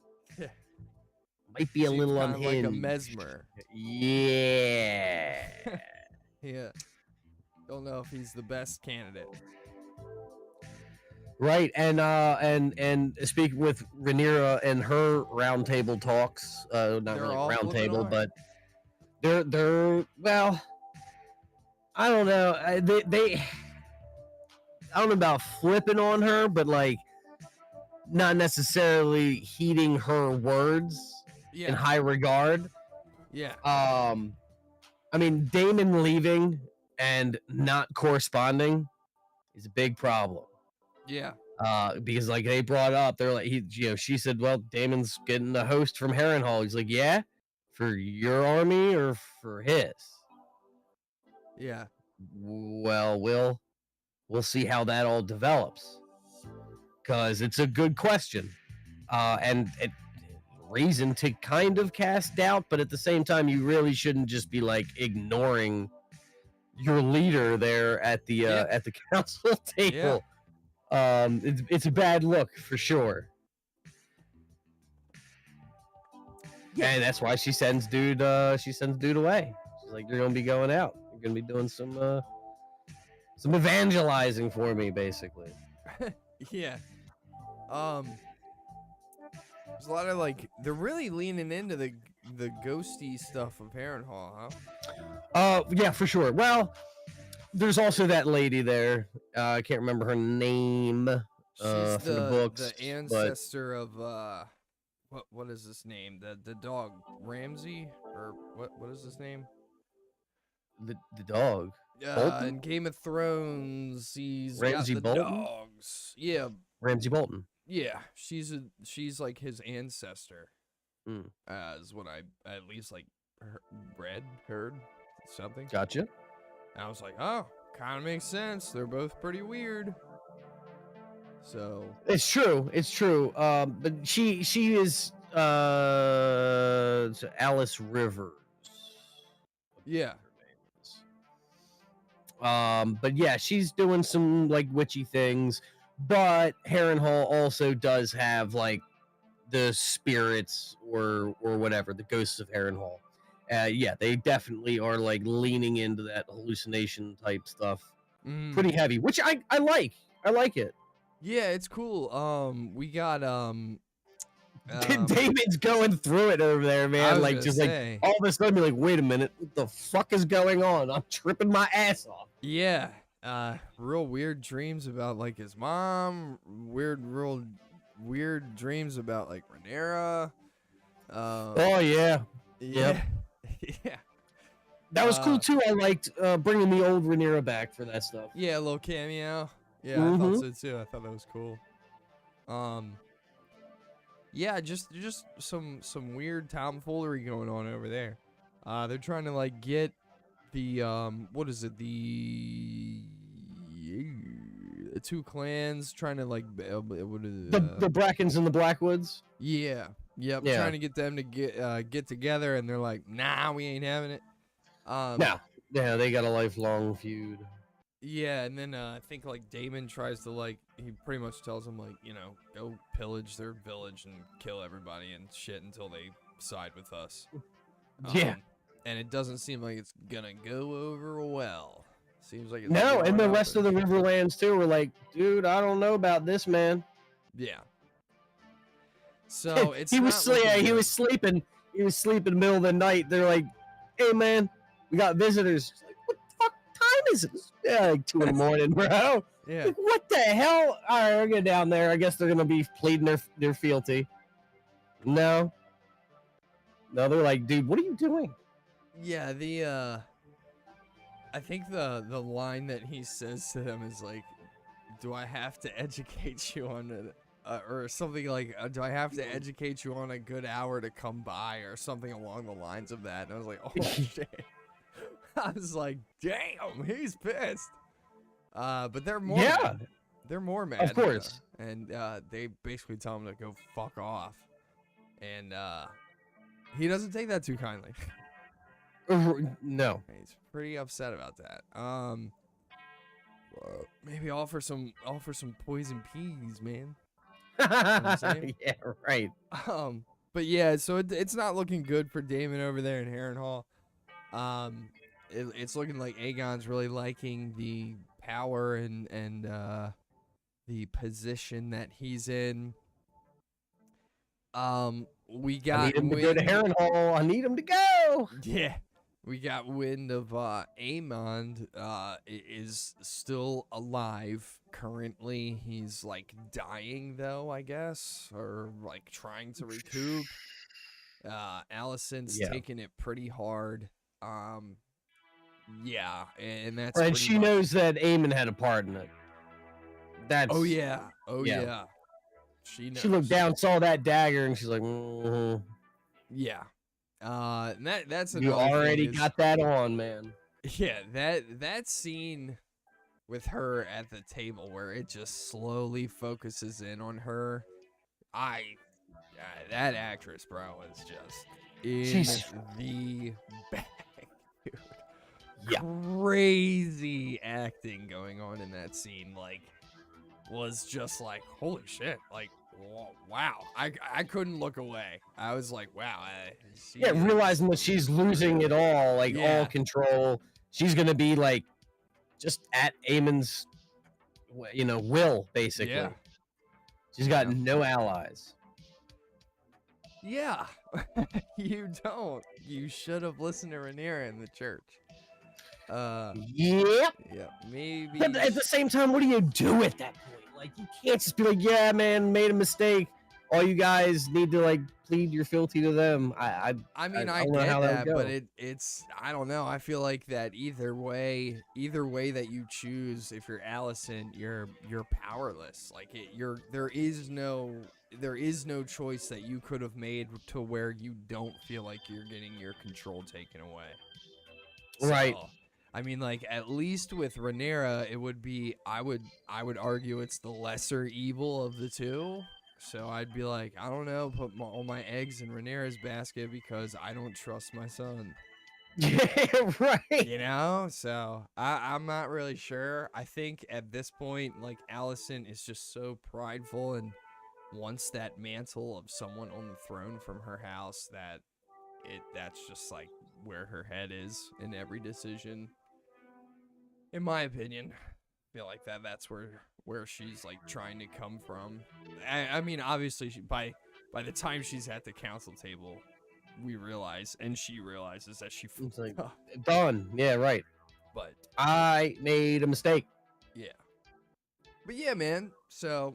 might be a Seems little kinda unhinged. like a mesmer. Yeah. Yeah. Don't know if he's the best candidate. Right, and speaking with Rhaenyra and her roundtable talks, not They're really all flipping roundtable, hard. but they're well, I don't know, they I don't know about flipping on her, but like not necessarily heeding her words in Yeah. high regard. Yeah. I mean, Daemon leaving and not corresponding is a big problem. Yeah. Because like they brought up, they're like, she said, well, Damon's getting a host from Harrenhal. He's like, yeah, for your army or for his? Yeah. Well, we'll see how that all develops, because it's a good question, and it reason to kind of cast doubt, but at the same time, you really shouldn't just be like ignoring your leader there at the council table. It's a bad look for sure. Yeah, and that's why she sends dude away. She's like, you're gonna be going out. You're gonna be doing some evangelizing for me, basically. Yeah. There's a lot of like they're really leaning into the ghosty stuff of Harrenhal, huh? Yeah, for sure. Well, there's also that lady there. I can't remember her name. She's from the books, the ancestor of what is this name? The dog Ramsay, or what is his name? the dog. Bolton? In Game of Thrones, he's Ramsay got the Bolton? dogs. Yeah, Ramsay Bolton. yeah. She's like his ancestor. Hmm. Is what I at least like heard something. Gotcha. And I was like, oh, kind of makes sense. They're both pretty weird. So It's true. But she is Alice Rivers. yeah, But yeah, she's doing some like witchy things. But Harrenhal also does have like the spirits or whatever, the ghosts of Harrenhal. Yeah, they definitely are like leaning into that hallucination type stuff pretty heavy, which I like. I like it. Yeah, it's cool. We got David's going through it over there, I man. was Like gonna just say. like all of a sudden, you're like, wait a minute, what the fuck is going on? I'm tripping my ass off. Yeah, real weird dreams about like his mom. Real weird dreams about like Rhaenyra. Oh yeah, Yeah, yeah, that was cool too. I liked bringing the old Rhaenyra back for that stuff. yeah. A little cameo. Yeah, I thought so too. I thought that was cool. Yeah, just some weird tomfoolery going on over there. They're trying to like get the what is it, the two clans trying to like what is The Brackens and the Blackwoods. yeah, yep, Yeah. trying to get them to get together, and they're like, nah, we ain't having it. No, yeah, they got a lifelong feud. Yeah, and then I think like Damon tries to like, he pretty much tells him like, you know, go pillage their village and kill everybody and shit until they side with us. Yeah. And it doesn't seem like it's gonna go over well. Seems like it's No, going and the up rest of the Riverlands too were like, dude, I don't know about this, man. yeah. So it's he not was looking he good. was sleeping. He was sleeping in the middle of the night. They're like, hey man, we got visitors. He's like, what the fuck time is it? Yeah, like 2 a.m, bro. Yeah. Like, what the hell? All right, I'll get down there. I guess they're gonna be pleading their fealty. No, they're like, dude, what are you doing? Yeah, I think the line that he says to them is like, do I have to educate you on it? Or something like, do I have to educate you on a good hour to come by, or something along the lines of that? And I was like, oh shit. I was like, damn, he's pissed. But they're more mad. They're more mad. Of course. And they basically tell him to go fuck off. And he doesn't take that too kindly. No. He's pretty upset about that. Maybe offer some poison peas, man. I'm saying? Yeah, right. But yeah, so it's not looking good for Damon over there in Harrenhal. It's looking like Aegon's really liking the power and the position that he's in. We got I need him to go to Harrenhal. I need him to go. Yeah. We got wind of Aemond is still alive currently. He's like dying though, I guess, or like trying to recoup. Alicent's taking it pretty hard. Yeah, and that's And pretty she much- knows that Aemon had a part in it. That's Oh yeah. Yeah. She knows. She looked down, saw that dagger, and she's like, mm-hmm. Yeah. And that's You another thing already is- got that on, man. Yeah, that scene with her at the table where it just slowly focuses in on her. That actress, bro, is just in She's- the bag. Dude. Yeah. Crazy acting going on in that scene, like, was just like, holy shit, like, wow. I couldn't look away. I was like, wow. Yeah, realizing that she's losing it all, like Yeah. all control. She's gonna be like just at Aemon's, will basically. Yeah. She's got Yeah. no allies. Yeah. You don't. You should have listened to Rhaenyra in the church. Yep. Yeah, maybe. But at the same time, what do you do at that point? Like, you can't just be like, yeah, man, made a mistake. All you guys need to like plead your fealty to them. I mean, I don't know get how that that, would but go. it's I don't know. I feel like that either way that you choose, if you're Alicent, you're powerless. Like there is no choice that you could have made to where you don't feel like you're getting your control taken away. Right. So, I mean, like, at least with Rhaenyra, it would be, I would argue it's the lesser evil of the two. So I'd be like, I don't know, put all my eggs in Rhaenyra's basket because I don't trust my son. Yeah, right. You know? So I'm not really sure. I think at this point, like, Alicent is just so prideful and wants that mantle of someone on the throne from her house that's just like where her head is in every decision. In my opinion, I feel like that's where she's like trying to come from. I mean, obviously, by the time she's at the council table, we realize, and she realizes that she It's like, fucked up. done. Yeah, right. But I made a mistake. yeah, but yeah, man. So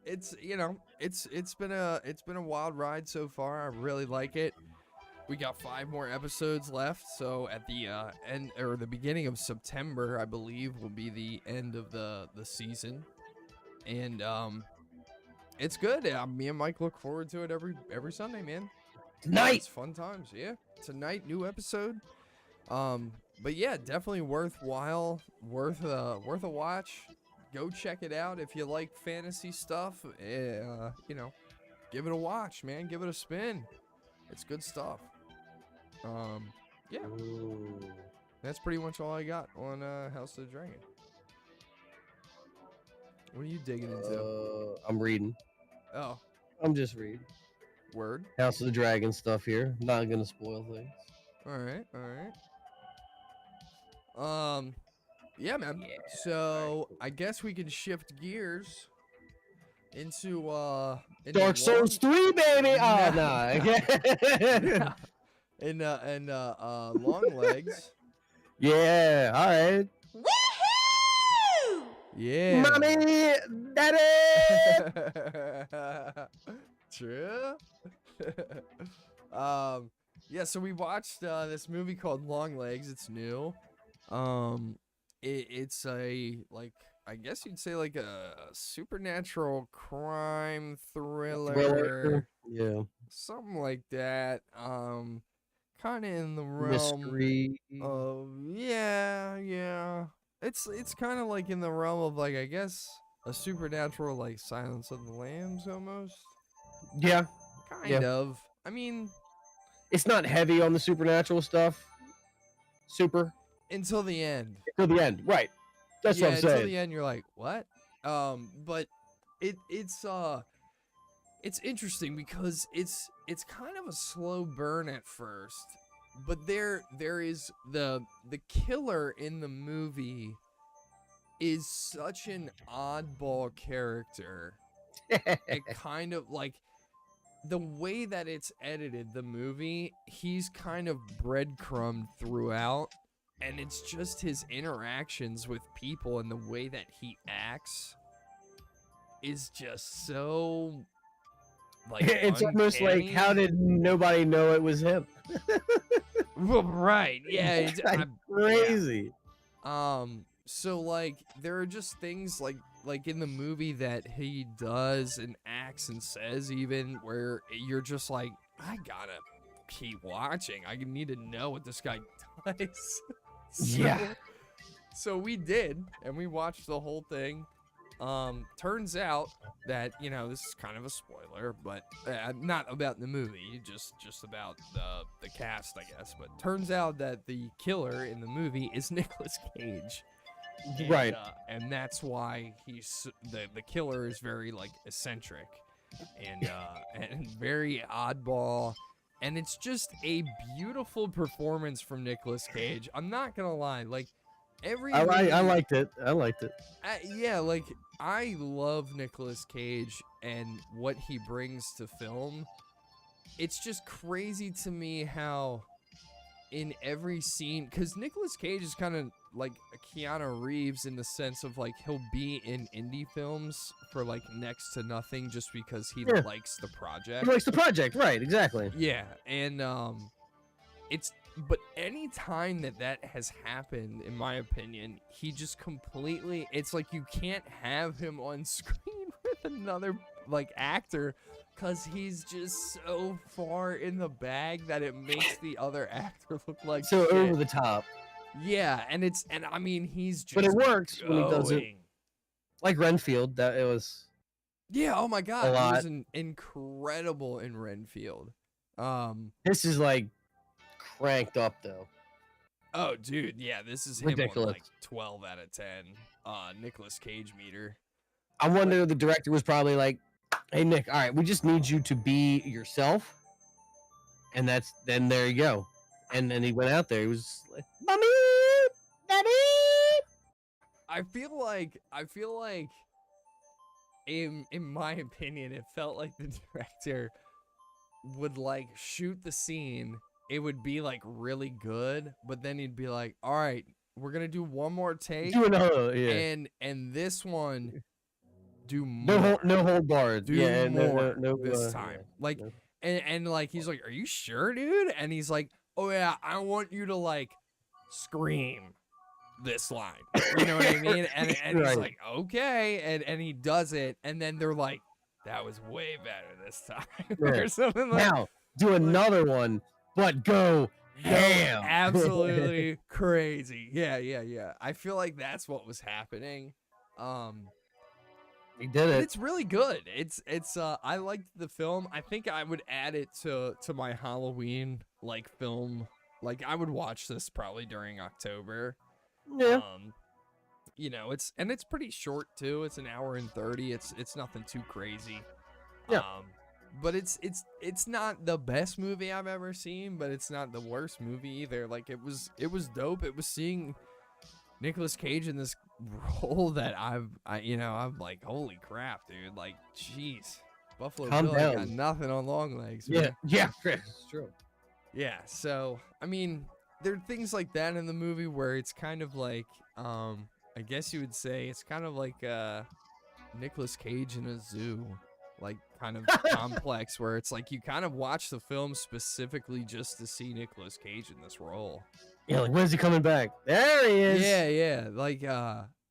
it's it's been a wild ride so far. I really like it. We got 5 more episodes left, so at the end or the beginning of September, I believe, will be the end of the season. And It's good. Me and Mike look forward to it every Sunday, man. Tonight. It's fun times. Yeah, tonight, new episode. But yeah, definitely worthwhile, worth a watch. Go check it out if you like fantasy stuff. You know, give it a watch, man. Give it a spin. It's good stuff. Yeah, Ooh. that's pretty much all I got on House of the Dragon. What are you digging into? I'm reading. Oh, I'm just reading. word. House of the Dragon stuff here. Not gonna spoil things. All right, all right. Yeah, man. Yeah, So I guess we can shift gears into Dark Souls 3, baby. Oh no. and long legs. Yeah. All right. Woohoo! Yeah. Mommy, daddy. True. Yeah, so we watched this movie called Long Legs. It's new. It's a, like, I guess you'd say like a supernatural crime thriller. Yeah. Something like that. Kind of in the realm Mystery. of, yeah. It's kind of like in the realm of, like, I guess a supernatural, like, Silence of the Lambs almost. Yeah. Kind of. I mean, It's not heavy on the supernatural stuff. Super. until the end. Till the end. Right. That's Yeah, what I'm until saying. the end, you're like, what? But it's interesting because it's kind of a slow burn at first, but there is the killer in the movie is such an oddball character. It kind of, like, the way that it's edited, the movie, he's kind of breadcrumbed throughout, and it's just his interactions with people and the way that he acts is just so, like, It's almost like, uncanny. how did nobody know it was him? Well, right, yeah, It's like crazy. So, like, there are just things like in the movie that he does and acts and says, even, where you're just like, I gotta keep watching. I need to know what this guy does. Yeah. So we did, and we watched the whole thing. Turns out that, you know, this is kind of a spoiler, but not about the movie, just about the cast, I guess. But turns out that the killer in the movie is Nicolas Cage. And, Right. And that's why he's the killer is very, like, eccentric and and very oddball, and it's just a beautiful performance from Nicolas Cage. I'm not gonna lie, like, every I movie- liked it. I liked it. yeah, like, I love Nicolas Cage and what he brings to film. It's just crazy to me how in every scene, because Nicolas Cage is kind of like a Keanu Reeves in the sense of, like, he'll be in indie films for, like, next to nothing just because he Yeah. likes the project. He likes the project, right? Exactly. Yeah, and but any time that has happened, in my opinion, he just completely, it's like you can't have him on screen with another, like, actor, because he's just so far in the bag that it makes the other actor look like So shit. over the top. Yeah, and I mean, he's just But it works when he does it. going. Like Renfield, that it was. Yeah, oh my god, he lot. was incredible in Renfield. This is like cranked up though. Oh, dude, yeah, this is him Ridiculous. on, like, 12 out of 10. Nicolas Cage meter. I wonder the director was probably like, "Hey Nick, all right, we just need you to be yourself," and then there you go. And then he went out there. He was like, "Mommy, daddy." I feel like, in my opinion, it felt like the director would, like, shoot the scene. It would be, like, really good, but then he'd be like, all right, we're gonna do one more take, Do another, yeah. and this one, do more. No hold barred. Do Yeah, more no, this yeah, time. Like, no. and like, he's like, are you sure, dude? And he's like, oh yeah, I want you to, like, scream this line. You know what I mean? And he's Right. like, okay. And he does it. And then they're like, that was way better this time. Yeah. Or something like Now do another one, but go ham. absolutely crazy. Yeah. I feel like that's what was happening. He did And it. it's really good. It's I liked the film. I think I would add it to my Halloween like film. Like I would watch this probably during October. Yeah. You know, it's pretty short too. It's an hour and 30. It's nothing too crazy. Yeah. But it's not the best movie I've ever seen, but it's not the worst movie either. Like it was dope. It was seeing Nicolas Cage in this role that I'm like, holy crap, dude. Like, jeez. Buffalo Calm Bill down. got nothing on long legs. Yeah. Man. Yeah. It's true. Yeah. So, I mean, there are things like that in the movie where it's kind of like, I guess you would say it's kind of like Nicolas Cage in a zoo, like kind of complex, where it's like you kind of watch the film specifically just to see Nicolas Cage in this role. Yeah, like when's he coming back? There he is. Yeah. Like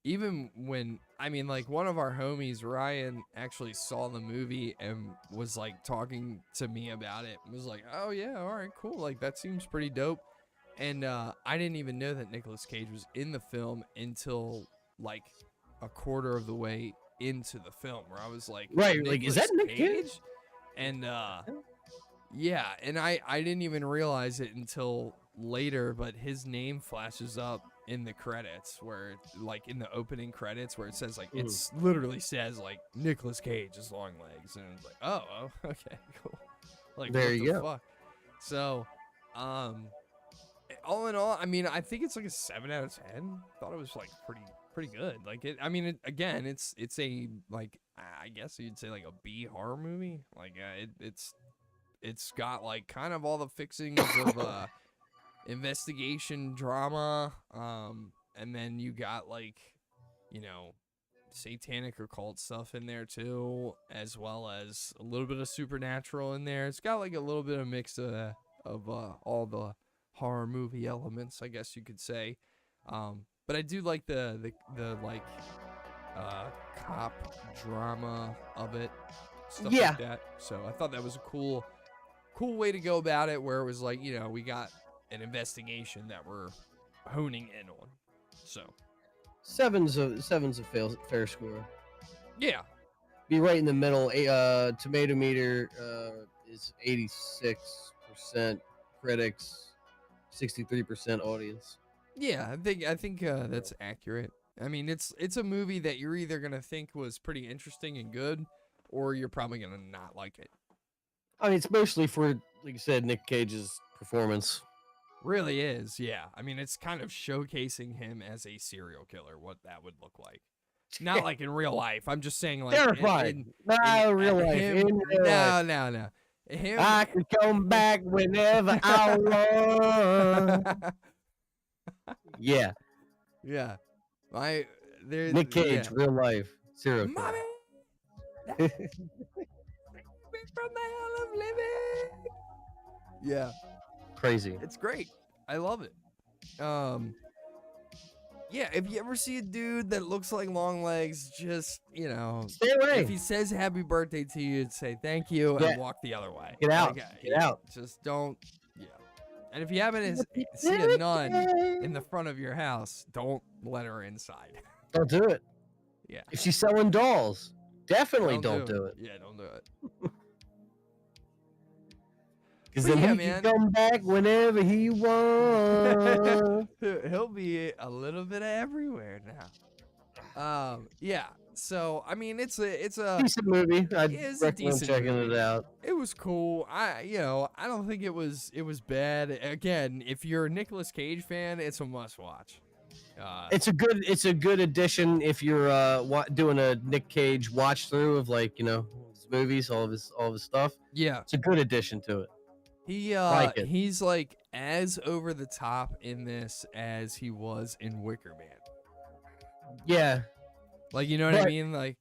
even when like one of our homies, Ryan, actually saw the movie and was like talking to me about it. Was like, oh yeah, all right, cool. Like that seems pretty dope. And I didn't even know that Nicolas Cage was in the film until like a quarter of the way into the film, where I was like, Right, like, is that Nick Cage? And yeah, and I didn't even realize it until later, but his name flashes up in the credits, where like in the opening credits, where it says like it's literally says like Nicolas Cage's long legs, and it's like, oh okay, cool. Like there what you the go. Fuck? So all in all, I mean, I think it's like a 7 out of 10. Thought it was like pretty good. Like it, I mean, again, it's a like, I guess you'd say like a B horror movie. Like it's got like kind of all the fixings of investigation drama, and then you got like, you know, satanic occult stuff in there too, as well as a little bit of supernatural in there. It's got like a little bit of mix of all the horror movie elements, I guess you could say. But I do like the like cop drama of it, stuff like that. So I thought that was a cool way to go about it, where it was like, you know, we got an investigation that we're honing in on. So Seven's a fair score. yeah. Be right in the middle. Tomato meter is 86% critics, 63% audience. Yeah, I think that's accurate. I mean, it's a movie that you're either gonna think was pretty interesting and good, or you're probably gonna not like it. I mean, it's mostly for, like you said, Nick Cage's performance. Really is, yeah. I mean, it's kind of showcasing him as a serial killer, what that would look like. Not like in real life. I'm just saying, like, Terrifying. real life. In real life. No. Him. I can come back whenever I want. Yeah. Yeah. Nick Cage, real life. Serial killer. Mommy! From the hell of living. Yeah. Crazy. It's great. I love it. Yeah, if you ever see a dude that looks like long legs, just, you know, Stay away. if he says happy birthday to you, say thank you and walk the other way. Get out. Like, Get out. Just don't. Yeah. And if you happen to see a nun in the front of your house, don't let her inside. Don't do it. Yeah. If she's selling dolls, definitely don't do it. Yeah, don't do it. Because But then yeah, he man. can come back whenever he wants. He'll be a little bit everywhere now. Yeah. So I mean, it's a Decent movie. I'd It's a recommend decent checking movie. it out. It was cool. I don't think it was bad. Again, if you're a Nicolas Cage fan, it's a must watch. It's a good addition if you're doing a Nick Cage watch through of, like, you know, his movies, all of his stuff. Yeah. It's a good addition to it. Like he's like as over the top in this as he was in Wicker Man. Yeah, Like, you know what I But- mean? Like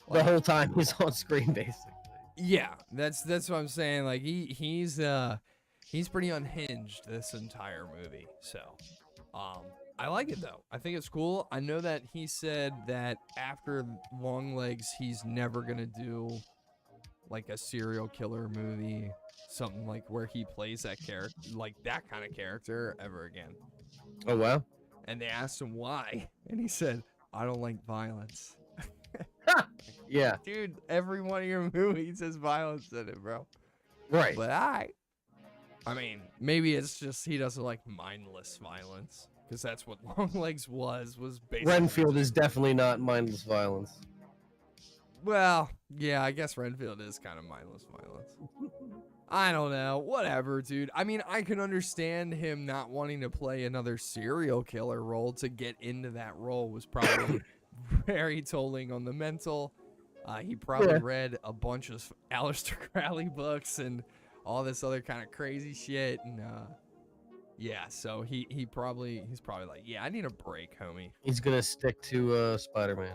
the whole time he's on screen, basically. yeah, that's what I'm saying. Like he's pretty unhinged this entire movie. So, I like it though. I think it's cool. I know that he said that after Long Legs, he's never gonna do like a serial killer movie, something like where he plays that character, like that kind of character ever again. Oh wow. And they asked him why, and he said, "I don't like violence." Yeah. Dude, every one of your movies has violence in it, bro. Right. But I mean, maybe it's just he doesn't like mindless violence, because that's what Longlegs was basically. Renfield is definitely not mindless violence. Well, yeah, I guess Renfield is kind of mindless violence. I don't know. Whatever, dude. I mean, I can understand him not wanting to play another serial killer role. To get into that role was probably very tolling on the mental. He probably read a bunch of Aleister Crowley books and all this other kind of crazy shit. And yeah, so he's probably like, yeah, I need a break, homie. He's gonna stick to Spider-Man.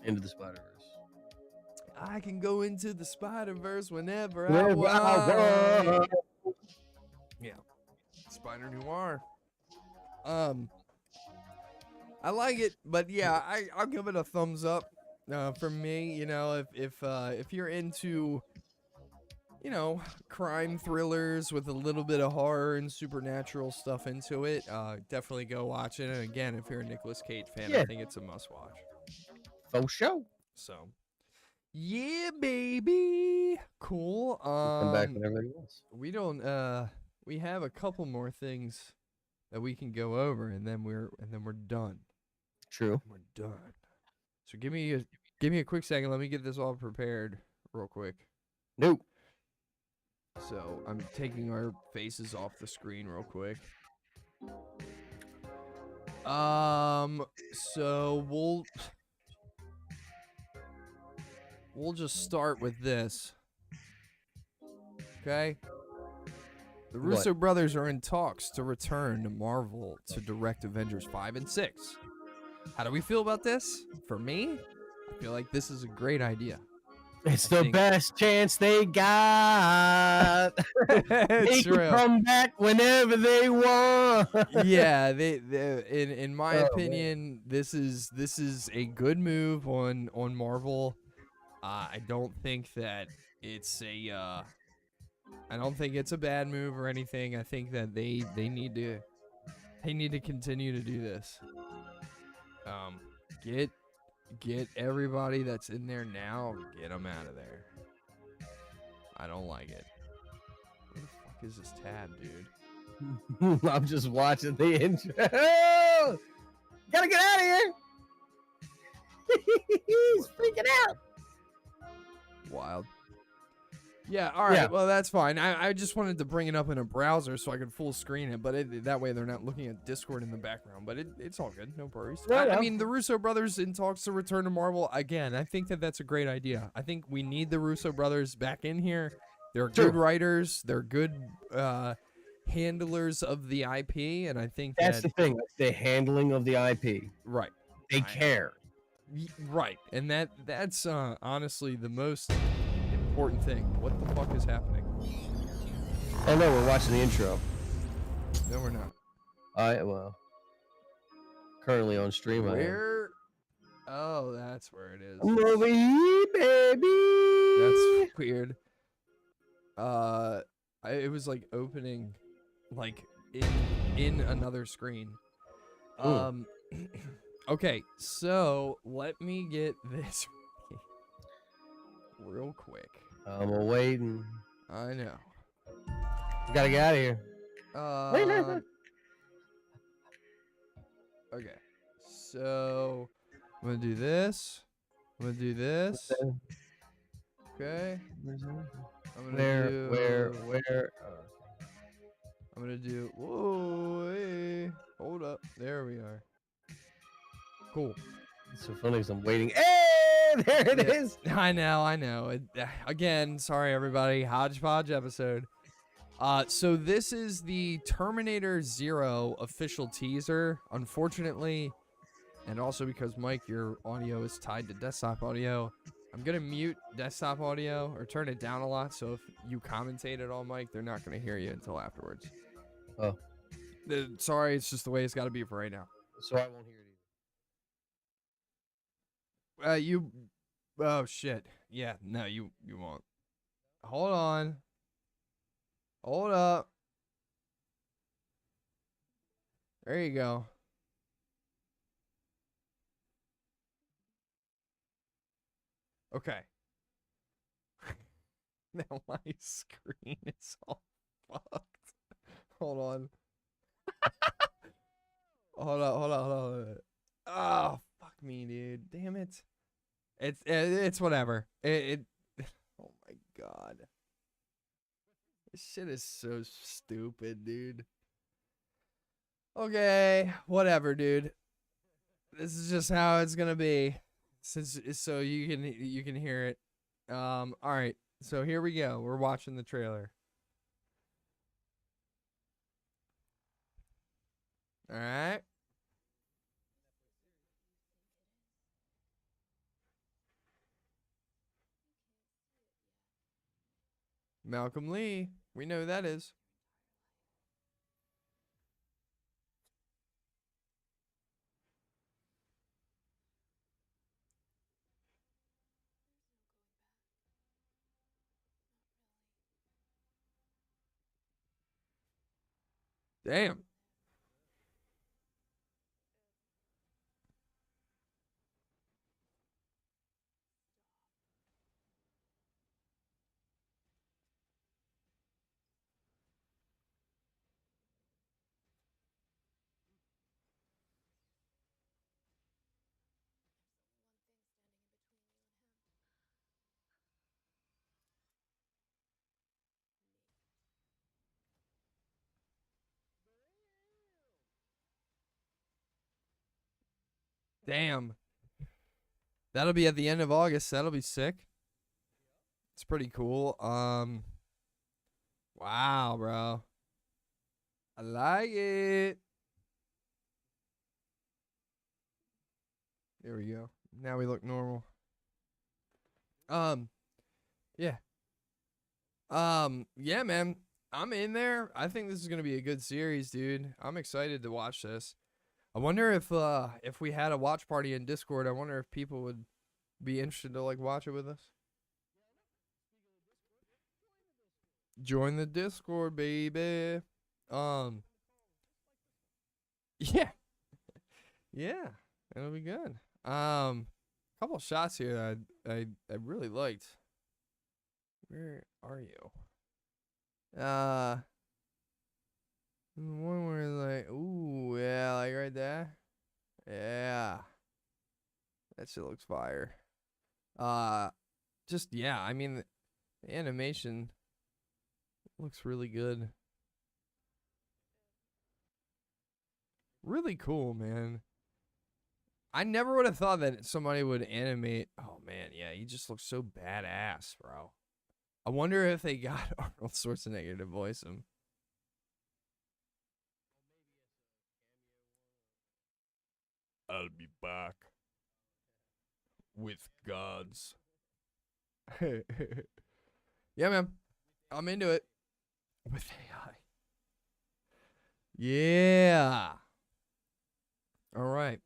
Into the Spider-Verse. I can go into the Spider-Verse whenever I want. Yeah. Spider Noir. I like it, but yeah, I'll give it a thumbs up. For me, you know, if you're into, you know, crime thrillers with a little bit of horror and supernatural stuff into it, definitely go watch it. And again, if you're a Nicolas Cage fan, I think it's a must watch. Faux show. So, yeah, baby. Cool. Come back whenever he wants. We don't. We have a couple more things that we can go over, and then we're done. True. We're done. So give me a quick second. Let me get this all prepared real quick. Nope. So I'm taking our faces off the screen real quick. So we'll just start with this. Okay? The Russo brothers are in talks to return to Marvel to direct Avengers 5 and 6. How do we feel about this? For me, I feel like this is a great idea. It's the best chance they got. They can come back whenever they want. Yeah, in my opinion, this is a good move on Marvel. I don't think that it's a I don't think it's a bad move or anything. I think that they need to continue to do this. Get everybody that's in there now, get them out of there. I don't like it. Where the fuck is this tab, dude? I'm just watching the intro. Gotta get out of here. He's freaking out. Wild. Yeah, all right. Yeah. Well, that's fine. I just wanted to bring it up in a browser so I could full screen it, but that way they're not looking at Discord in the background. But it's all good. No worries. Yeah, I mean, the Russo brothers in talks to return to Marvel. Again, I think that's a great idea. I think we need the Russo brothers back in here. They're good writers. They're good handlers of the IP, and I think that's the thing. The handling of the IP. Right. They care. Right. And that's honestly the most important thing. What the fuck is happening? Oh no, we're watching the intro. No, we're not. Well, currently on stream. Where? Oh, that's where it is. I'm over here, baby. That's weird. It was like opening, like in another screen. Okay, so let me get this real quick. I'm waiting. I know. We gotta get out of here. Okay. So I'm gonna do this. I'm gonna do this. Okay. I'm gonna do. Where? I'm gonna do. Whoa! Hey, hold up. There we are. Cool. It's so funny because I'm waiting. Hey, there it is. I know. Again, sorry everybody. Hodgepodge episode. So this is the Terminator Zero official teaser. Unfortunately, and also because Mike, your audio is tied to desktop audio, I'm gonna mute desktop audio or turn it down a lot. So if you commentate at all, Mike, they're not gonna hear you until afterwards. Oh. Sorry, it's just the way it's got to be for right now. So I won't hear it either. You Oh shit. Yeah, no, you won't. Hold on. Hold up. There you go. Okay. Now my screen is all fucked. Hold on. Hold on. Oh, fuck me, dude. Damn it. It's whatever. Oh my god. This shit is so stupid, dude. Okay, whatever, dude. This is just how it's gonna be. So you can hear it. All right. So here we go. We're watching the trailer. All right. Malcolm Lee. We know who that is. Damn. Damn. That'll be at the end of August. That'll be sick. It's pretty cool. Wow, bro. I like it. There we go. Now we look normal. Yeah. Yeah, man. I'm in there. I think this is gonna be a good series, dude. I'm excited to watch this. I wonder if we had a watch party in Discord, I wonder if people would be interested to like watch it with us. Join the Discord, baby. Um, yeah, yeah, it'll be good. Couple shots here that I really liked. Where are you? One where it's like, ooh, yeah, like right there. Yeah, that shit looks fire. Just yeah, I mean, the animation looks really good. Really cool, man. I never would have thought that somebody would animate. Oh man, yeah, he just looks so badass, bro. I wonder if they got Arnold Schwarzenegger to voice him. I'll be back with gods. Yeah, man. I'm into it. With AI. Yeah. All right.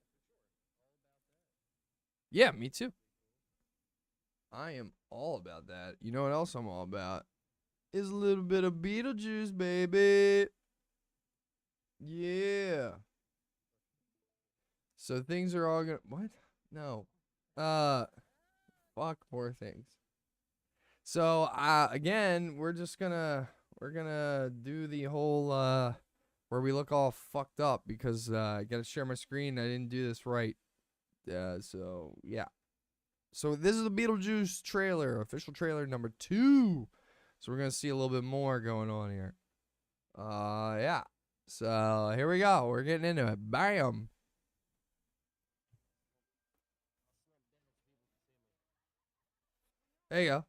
Yeah, me too. I am all about that. You know what else I'm all about? Is a little bit of Beetlejuice, baby. Yeah. So things are all gonna what? No. Uh fuck more things. So again, we're gonna do the whole where we look all fucked up because I gotta share my screen. I didn't do this right. So yeah. So this is the Beetlejuice trailer, official trailer number 2. So we're gonna see a little bit more going on here. Yeah. So here we go. We're getting into it. Bam. There you go.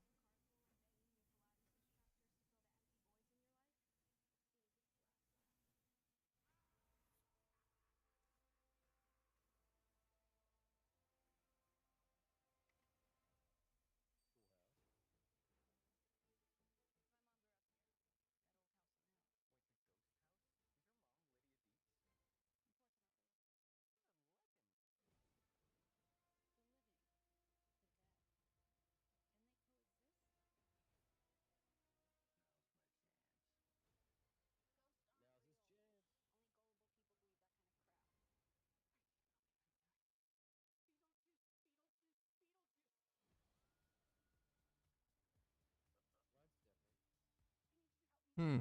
Hmm.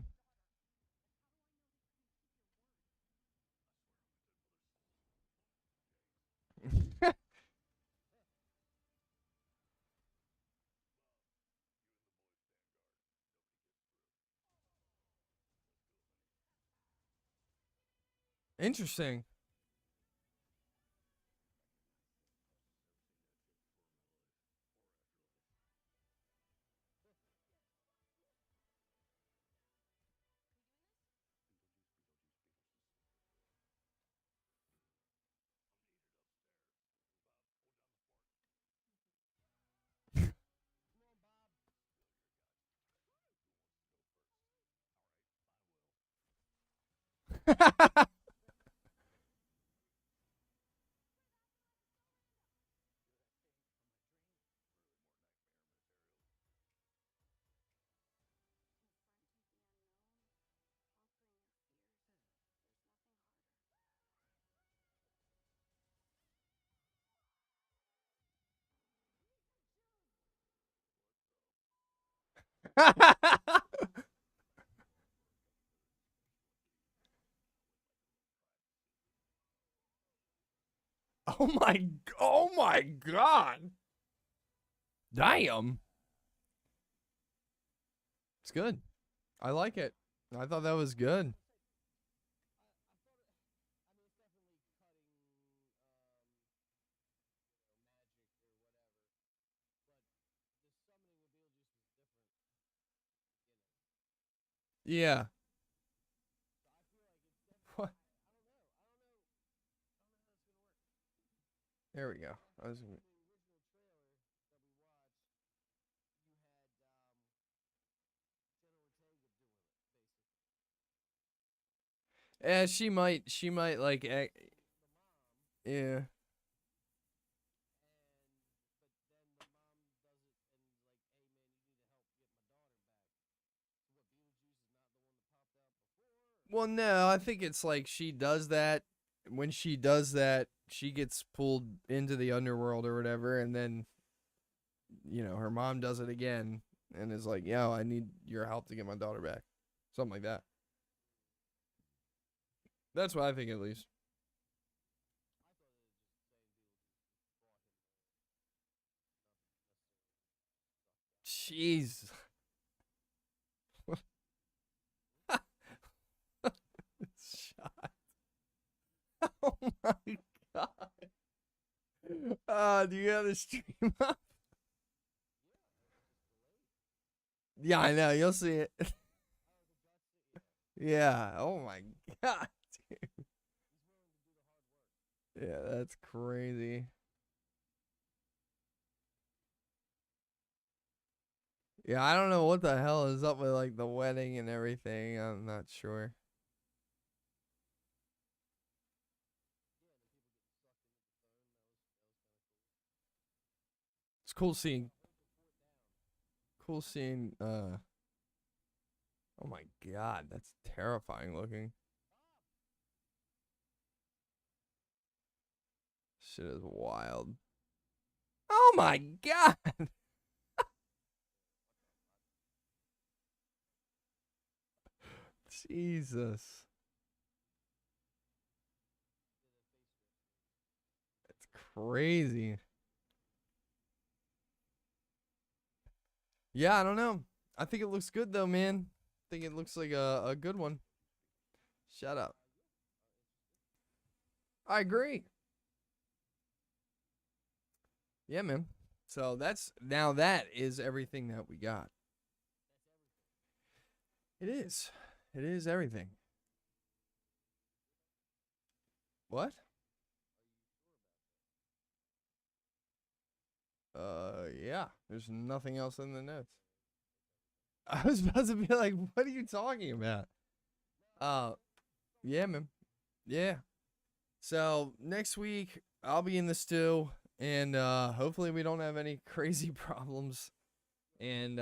Interesting. Oh my god. Damn. It's good. I like it. I thought that was good. Yeah. What? There we go. She might like yeah. Well, no, I think it's like she does that. When she does that, she gets pulled into the underworld or whatever, and then, her mom does it again and is like, yo, I need your help to get my daughter back. Something like that. That's what I think, at least. Jeez. Shot. Oh my god. Do you have the stream up? Yeah, I know. You'll see it. Yeah. Oh my god. Dude. Yeah, that's crazy. Yeah, I don't know what the hell is up with like the wedding and everything. I'm not sure. It's cool seeing oh my god, that's terrifying looking. Shit is wild. Oh my god. Jesus. It's crazy. Yeah, I don't know. I think it looks good though, man. I think it looks like a good one. Shut up. I agree. Yeah, man. So that is everything that we got. It is. It is everything. What? Yeah. There's nothing else in the notes. I was about to be like, what are you talking about? Uh, yeah, man. Yeah. So next week I'll be in the stew, and hopefully we don't have any crazy problems. And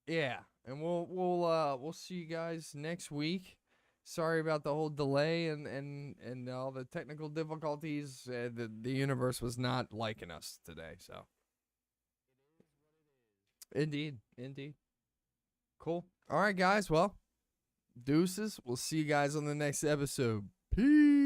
yeah, and we'll see you guys next week. Sorry about the whole delay and all the technical difficulties. The universe was not liking us today, so indeed. Cool. All right, guys. Well, deuces. We'll see you guys on the next episode. Peace.